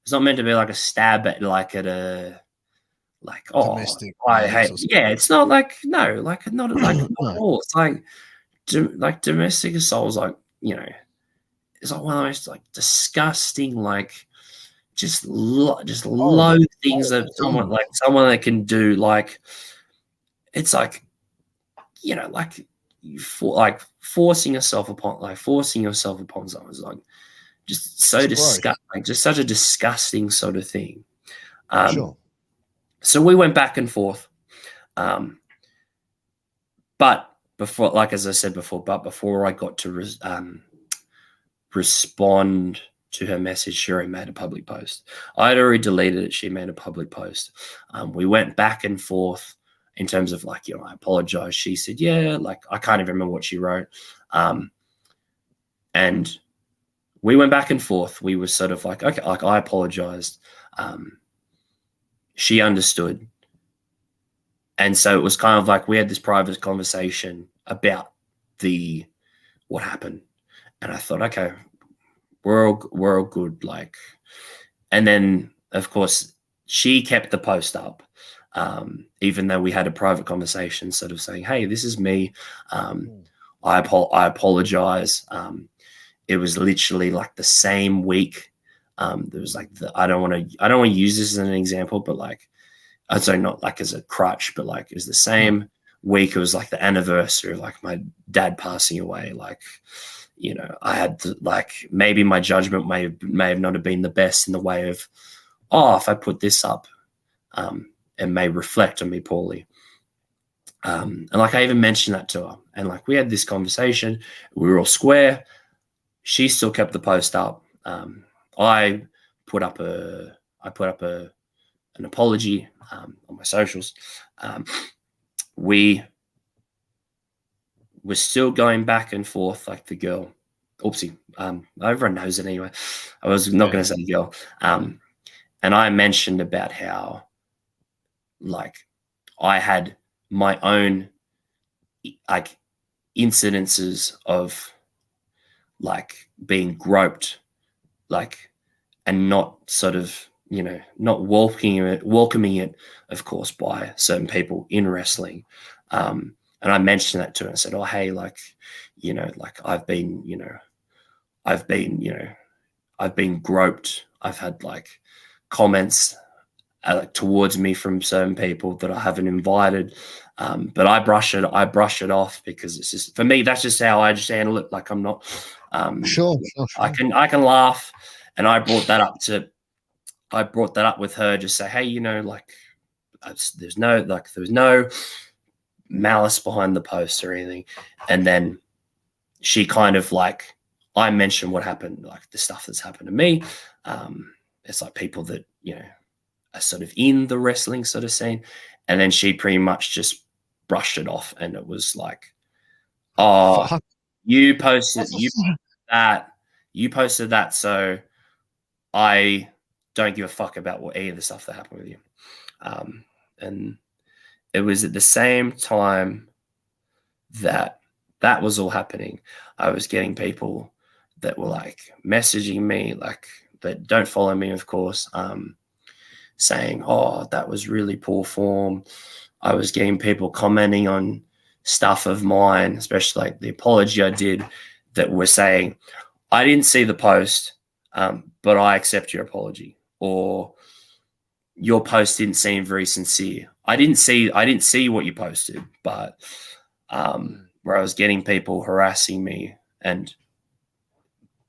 It's not meant to be like a stab at, like, at a, like, oh, domestic I hate. Yeah, it's not like, no, like, not like not at all. It's like domestic assault is, like, you know, it's like one of the most, like, disgusting, like, just low things that someone that can do. Like, it's like, you know, like, forcing yourself upon someone is, like, just so disgusting, like, just such a disgusting sort of thing. Sure. So we went back and forth, but before, like, as I said before, before I got to respond to her message, she already made a public post. I had already deleted it. She made a public post. We went back and forth in terms of, like, you know, I apologize. She said, yeah, like, I can't even remember what she wrote. And we went back and forth. We were sort of like, okay, like, I apologized. She understood. And so it was kind of like we had this private conversation about what happened. And I thought, okay, we're all good. Like, and then, of course, she kept the post up, even though we had a private conversation, sort of saying, hey, this is me. I apologize. It was literally like the same week. There was, like, I don't want to use this as an example, but, like, sorry, not like as a crutch, but, like, it was the same week. It was like the anniversary of, like, my dad passing away. Like, you know, I had to, like, maybe my judgment may have not have been the best in the way of, oh, if I put this up, it may reflect on me poorly. And, like, I even mentioned that to her, and, like, we had this conversation. We were all square. She still kept the post up. I put up an apology on my socials. We were still going back and forth, like, the girl. Oopsie. Everyone knows it anyway. I was not going to say girl. And I mentioned about how, like, I had my own, like, incidences of, like being groped, like, and not sort of, you know, not welcoming it, of course, by certain people in wrestling. And I mentioned that to her and said, oh, hey, like, you know, like I've been groped. I've had like comments towards me from certain people that I haven't invited. But I brush it off because it's just, for me, that's just how I just handle it. Like I'm not, Sure. I can laugh. And I brought that up with her, just say, hey, you know, like there's no malice behind the post or anything. And then she kind of like, I mentioned what happened, like the stuff that's happened to me. It's like people that, you know, are sort of in the wrestling sort of scene. And then she pretty much just brushed it off. And it was like, oh, Fuck. you posted that. So I don't give a fuck about what any of the stuff that happened with you. And it was at the same time that was all happening. I was getting people that were like messaging me, like that don't follow me, of course, saying, oh, that was really poor form. I was getting people commenting on stuff of mine, especially like the apology I did, that were saying, I didn't see the post, but I accept your apology, or your post didn't seem very sincere. I didn't see what you posted, but where I was getting people harassing me and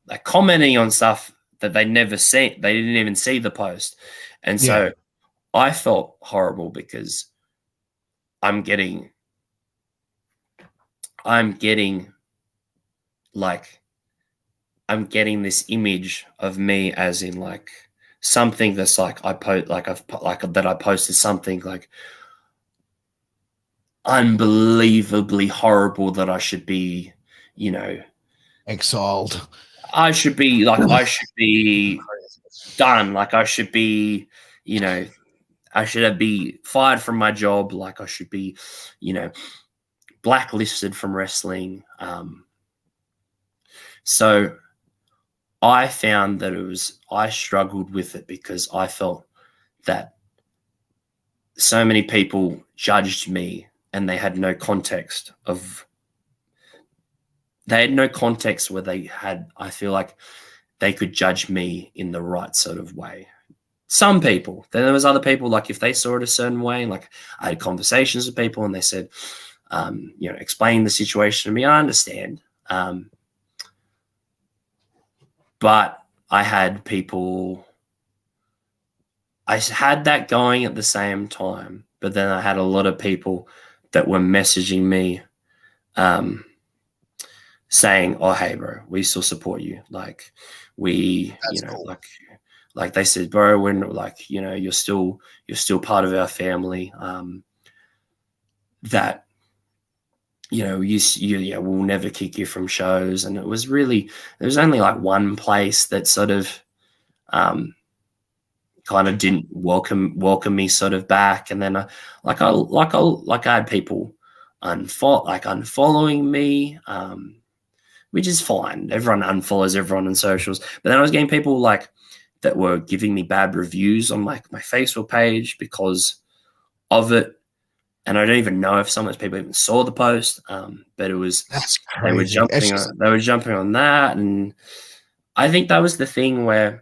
like commenting on stuff that they never seen. They didn't even see the post. And so I felt horrible because I'm getting this image of me as in like something that's like I posted something like unbelievably horrible that I should be, you know, Exiled. I should be done. Like I should be, you know, I should be fired from my job. Like I should be, you know, blacklisted from wrestling. So I found that I struggled with it because I felt that so many people judged me and they had no context where I feel like they could judge me in the right sort of way. Some people. Then there was other people, like if they saw it a certain way, like I had conversations with people and they said, you know, explain the situation to me. I understand. But I had that going at the same time, but then I had a lot of people that were messaging me saying, oh, hey, bro, we still support you. Like That's cool. like they said, bro, when like, you know, you're still part of our family. That, you know, we'll never kick you from shows. And it was only like one place that sort of kind of didn't welcome me sort of back. And then I had people unfollowing me, which is fine. Everyone unfollows everyone on socials. But then I was getting people like that were giving me bad reviews on like my Facebook page because of it. And I don't even know if some of those people even saw the post, but it was That's crazy. they were jumping on that, and I think that was the thing that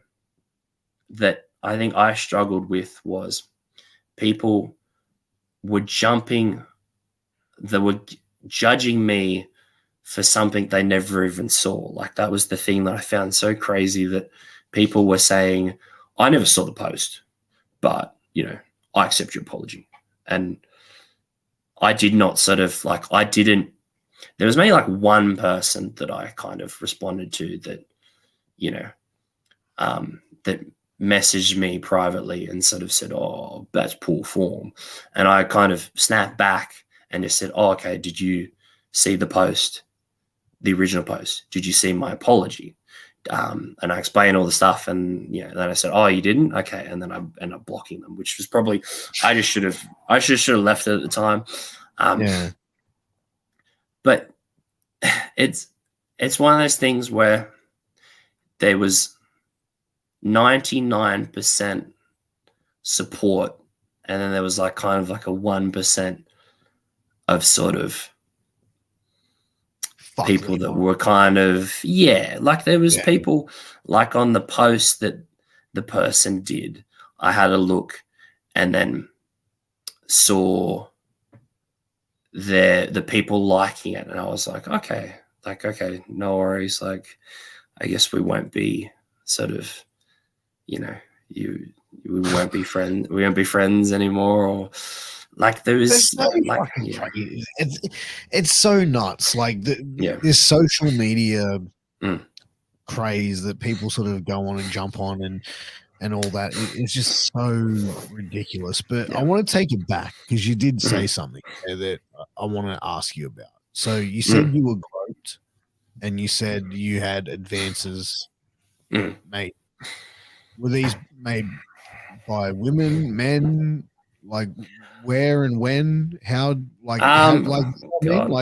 I think I struggled with was people were judging me for something they never even saw. Like that was the thing that I found so crazy, that people were saying, I never saw the post, but you know, I accept your apology. And I did not sort of like, there was maybe like one person that I kind of responded to that, you know, that messaged me privately and sort of said, oh, that's poor form. And I kind of snapped back and just said, oh, okay, did you see the post, the original post? Did you see my apology? And I explained all the stuff, and then I said, oh, you didn't? Okay. And then I ended up blocking them, which was probably, I should have left it at the time. Yeah. But it's it's one of those things where there was 99% support, and then there was like kind of like a 1% of sort of people that were kind of, like there was people like on the post that the person did, I had a look and then saw the people liking it, and I was like, okay, no worries, like I guess we won't be sort of, we won't be friends anymore, or like there was crazy. It's so nuts, like this social media craze that people sort of go on and jump on and all that. It's just so ridiculous. But I want to take it back because you did say something there that I want to ask you about. So you said you were groped, and you said you had advances made. Were these made by women, men? Like where and when? How? Like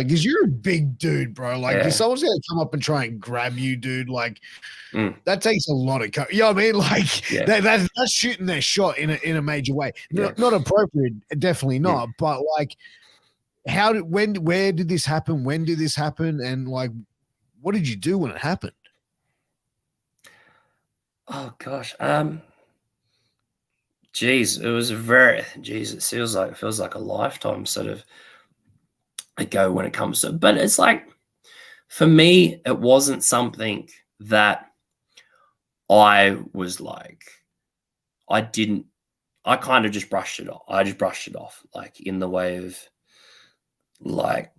because you're a big dude, bro. Like if someone's gonna come up and try and grab you, dude, like that takes a lot of you know what I mean? Like that's shooting their shot in a major way. Not appropriate, definitely not. But like, where did this happen? When did this happen? And like, what did you do when it happened? Oh gosh, geez, it feels like a lifetime sort of ago when it comes to, but it's like, for me, it wasn't something that I was like, I kind of just brushed it off. I just brushed it off, like in the way of like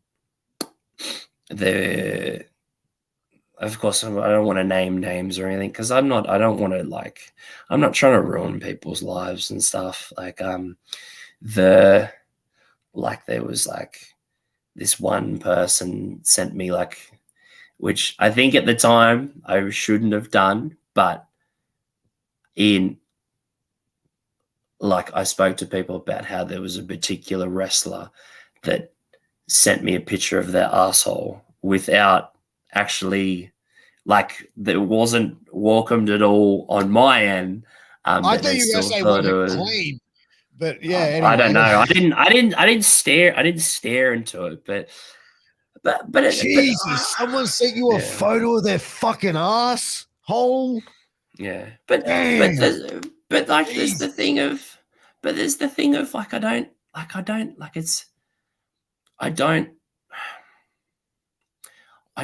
of course, I don't want to name names or anything because I'm not trying to ruin people's lives and stuff. Like, there was like this one person sent me like, which I think at the time I shouldn't have done, but I spoke to people about how there was a particular wrestler that sent me a picture of their asshole without actually, like, that wasn't welcomed at all on my end. I thought you were going to say clean, but anyway. I don't know. I didn't stare into it, but Jesus, someone sent you a photo of their fucking ass hole. Yeah, there's the thing of like I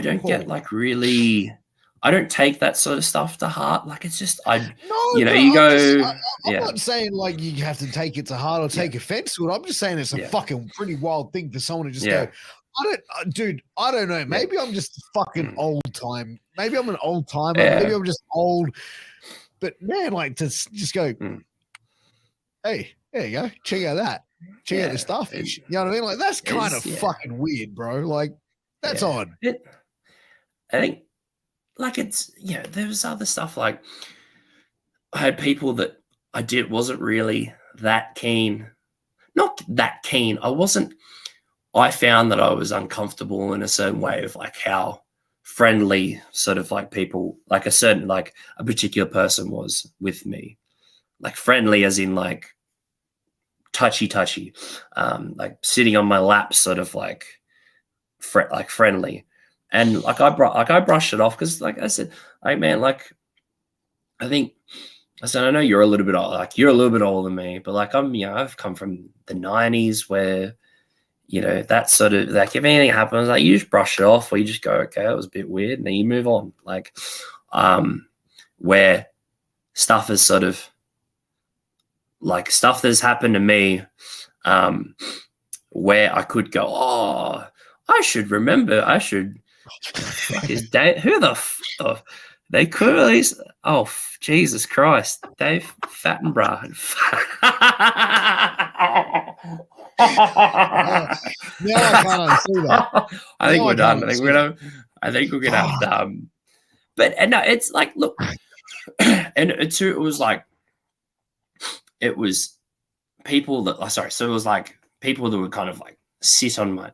don't get like really. I don't take that sort of stuff to heart. Like it's just I'm not saying like you have to take it to heart or take offense to it. I'm just saying it's a fucking pretty wild thing for someone to just go. I don't know. Maybe I'm just fucking old time. Maybe I'm an old timer. Maybe I'm just old. But man, like to just go, hey, there you go. Check out that. Check out the starfish. You know what I mean? Like that's kind of fucking weird, bro. Like that's odd. I think like it's there was other stuff like I had people that wasn't really that keen. Not that keen. I found that I was uncomfortable in a certain way of like how friendly sort of like people, like a particular person was with me. Like friendly as in like touchy, like sitting on my lap, sort of like friendly. And like I brushed it off because like I said, like, man, like I know you're a little bit old, like you're a little bit older than me, but like I've come from the 90s where that sort of like if anything happens, like you just brush it off or you just go, okay, that was a bit weird, and then you move on. Like where stuff is sort of like stuff that's happened to me where I could go, oh, I should fuck is Dave, who the they could at least, Jesus Christ, Dave Fattenborough. Now I can't unsee that. I think we're done. I think we're gonna have to. But no, it's like look, and it was like it was people that. So it was like people that would kind of like sit on my,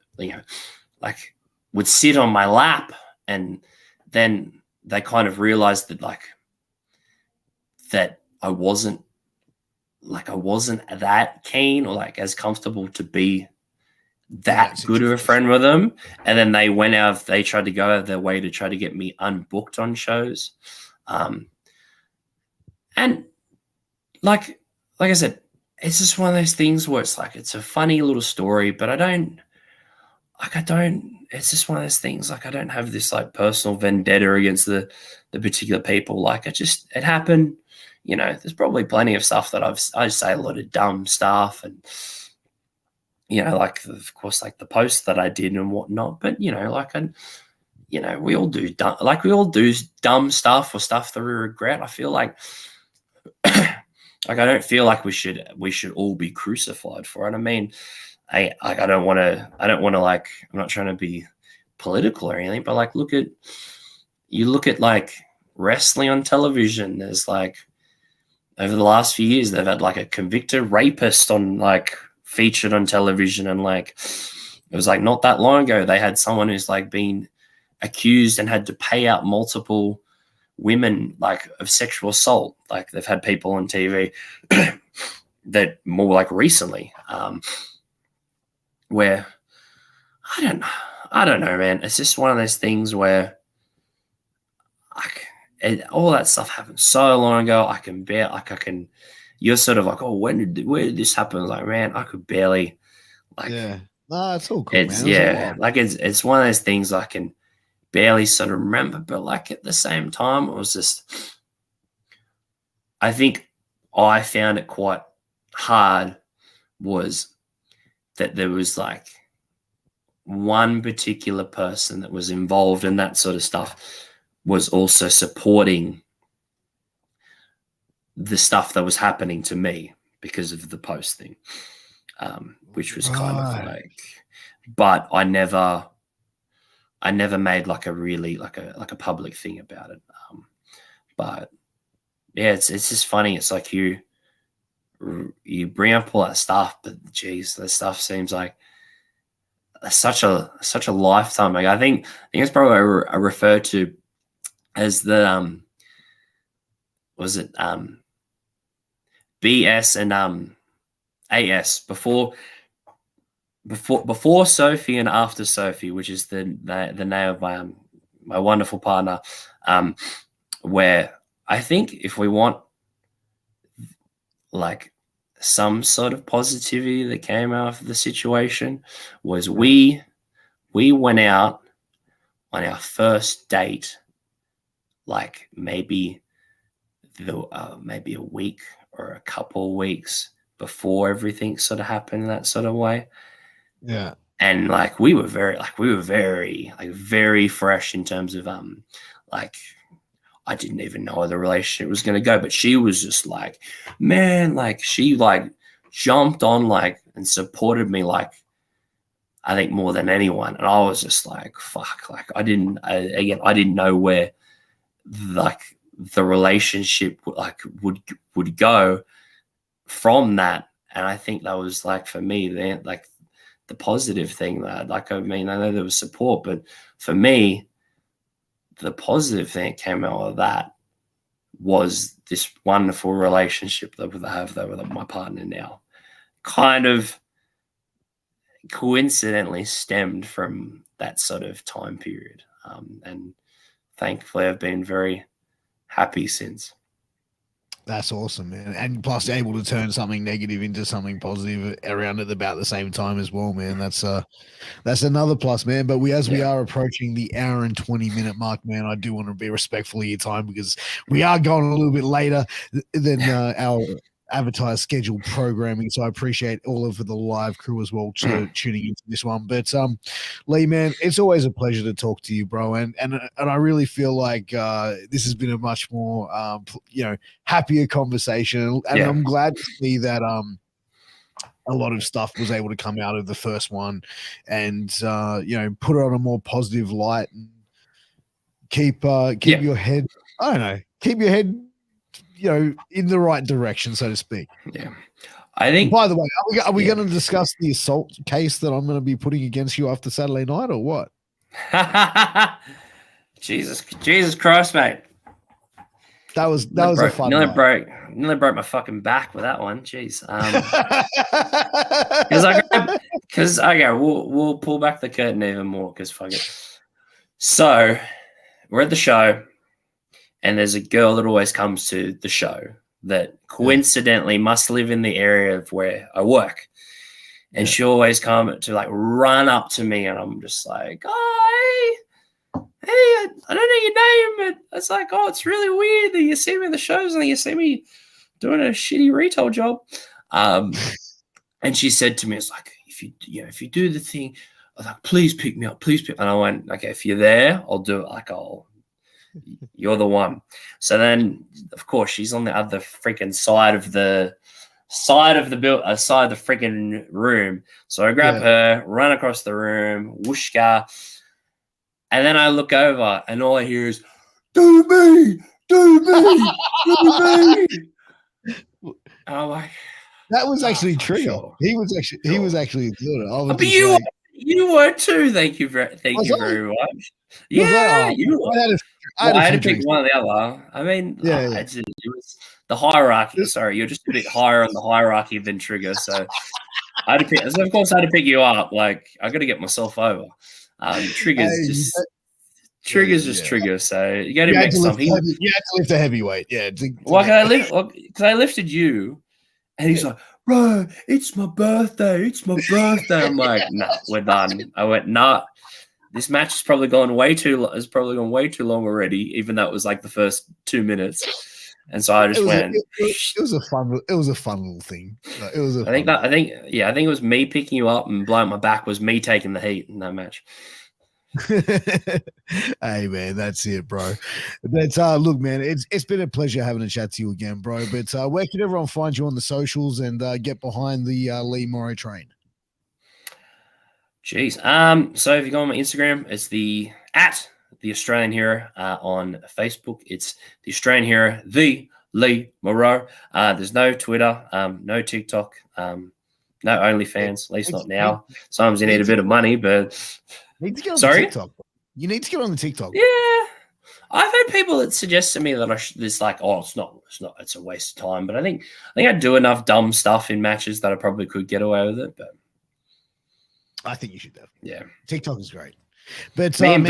like would sit on my lap and then they kind of realized that that I wasn't that keen or as comfortable to be that good of a friend with them. And then they tried to go out of their way to try to get me unbooked on shows. And like I said, it's just one of those things where it's it's a funny little story, but it's just one of those things. I don't have this personal vendetta against the particular people. It happened. There's probably plenty of stuff that I say a lot of dumb stuff, and of course the posts that I did and whatnot. But we all do dumb stuff or stuff that we regret. I feel I don't feel like we should all be crucified for it. I mean, I don't want to I'm not trying to be political or anything, but look at wrestling on television. There's over the last few years they've had a convicted rapist on featured on television, and it was not that long ago they had someone who's been accused and had to pay out multiple women of sexual assault. They've had people on TV that more recently where I don't know, man. It's just one of those things where all that stuff happened so long ago. I can bear you're sort of oh, where did this happen? Man, I could barely yeah. No, it's all cool, it's, man. It's one of those things I can barely sort of remember, but at the same time, it was just, I think I found it quite hard was that there was one particular person that was involved in that sort of stuff was also supporting the stuff that was happening to me because of the post thing, which was kind of but I never made a really a public thing about it. But yeah, it's just funny. It's you bring up all that stuff, but geez, that stuff seems such a lifetime. I think it's probably I refer to as the was it BS and AS before Sophie and after Sophie, which is the name of my wonderful partner, where I think if we want some sort of positivity that came out of the situation was we went out on our first date maybe a week or a couple of weeks before everything sort of happened in that sort of way. Yeah. And we were very fresh in terms of I didn't even know where the relationship was going to go, but she was just man, she jumped on and supported me I think more than anyone. And I was just fuck, I didn't know where the relationship would go from that. And I think that was for me then the positive thing that I mean, I know there was support, but for me, the positive thing that came out of that was this wonderful relationship that I have with my partner now. Kind of coincidentally stemmed from that sort of time period. And thankfully I've been very happy since. That's awesome, man. And plus able to turn something negative into something positive around at about the same time as well, man. That's another plus, man. But we are approaching the hour and 20-minute mark, man, I do want to be respectful of your time because we are going a little bit later than our advertised scheduled programming. So I appreciate all of the live crew as well tuning into this one. But Lee, man, it's always a pleasure to talk to you, bro. And I really feel this has been a much more happier conversation. And I'm glad to see that a lot of stuff was able to come out of the first one and put it on a more positive light and keep your head, I don't know, keep your head in the right direction, so to speak. Yeah. I think. By the way, are we going to discuss the assault case that I'm going to be putting against you after Saturday night, or what? Jesus Christ, mate. That was a fun nearly night. broke my fucking back with that one. Jeez. Because we'll pull back the curtain even more because fuck it. So we're at the show, and there's a girl that always comes to the show that coincidentally must live in the area of where I work, and she always come to like run up to me, and I'm just like, oh, hey, I don't know your name, but it's like, oh, it's really weird that you see me in the shows and you see me doing a shitty retail job. And she said to me, it's like, if you do the thing, I was like, please pick me up, please pick. And I went, okay, if you're there, I'll do it. Like, you're the one. So then, of course, she's on the other freaking side of the freaking room. So I grab her, run across the room, whooshka. And then I look over, and all I hear is, do me. And I'm like, that was actually Trigger. Sure. He was actually doing it. But you were too. Thank you very much. Yeah, you were. I had to pick one or the other. I mean, it was the hierarchy. Sorry, you're just a bit higher on the hierarchy than Trigger. So I had to pick. So of course, I had to pick you up. Like, I got to get myself over. Trigger's just Trigger. So you got to make something. You had to lift a heavyweight. Yeah. Because I lifted you, and he's like, bro, it's my birthday. I'm like, nah, we're done. I went, nah. This match has probably gone way too long already, even though it was like the first 2 minutes. And so I just went. It was a fun little thing. I think it was me picking you up and blowing my back was me taking the heat in that match. Hey man, that's it, bro. But look, man, it's been a pleasure having a chat to you again, bro. But where can everyone find you on the socials and get behind the LeeMorrow train? Jeez. So if you go on my Instagram, it's the Australian Hero. On Facebook, it's the Australian Hero, the LeeMorrow. There's no Twitter, no TikTok, no OnlyFans, at least not now. Sometimes you need a bit of money, but need to get on the TikTok. You need to get on the TikTok. Yeah. I've had people that suggest to me that it's a waste of time. But I think I do enough dumb stuff in matches that I probably could get away with it. But I think you should definitely. Yeah. TikTok is great. But me and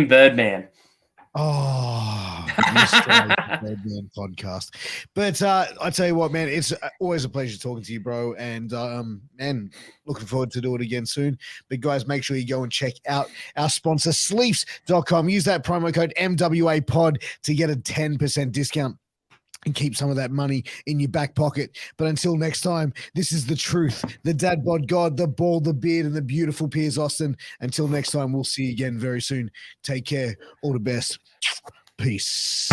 Birdman. Oh, Birdman podcast. But I tell you what, man, it's always a pleasure talking to you, bro. And man, looking forward to do it again soon. But guys, make sure you go and check out our sponsor, Sleeps.com. Use that promo code MWAPOD to get a 10% discount and keep some of that money in your back pocket. But until next time, this is the truth, the dad bod god, the bald, the beard, and the beautiful Piers Austin. Until next time, we'll see you again very soon. Take care. All the best. Peace.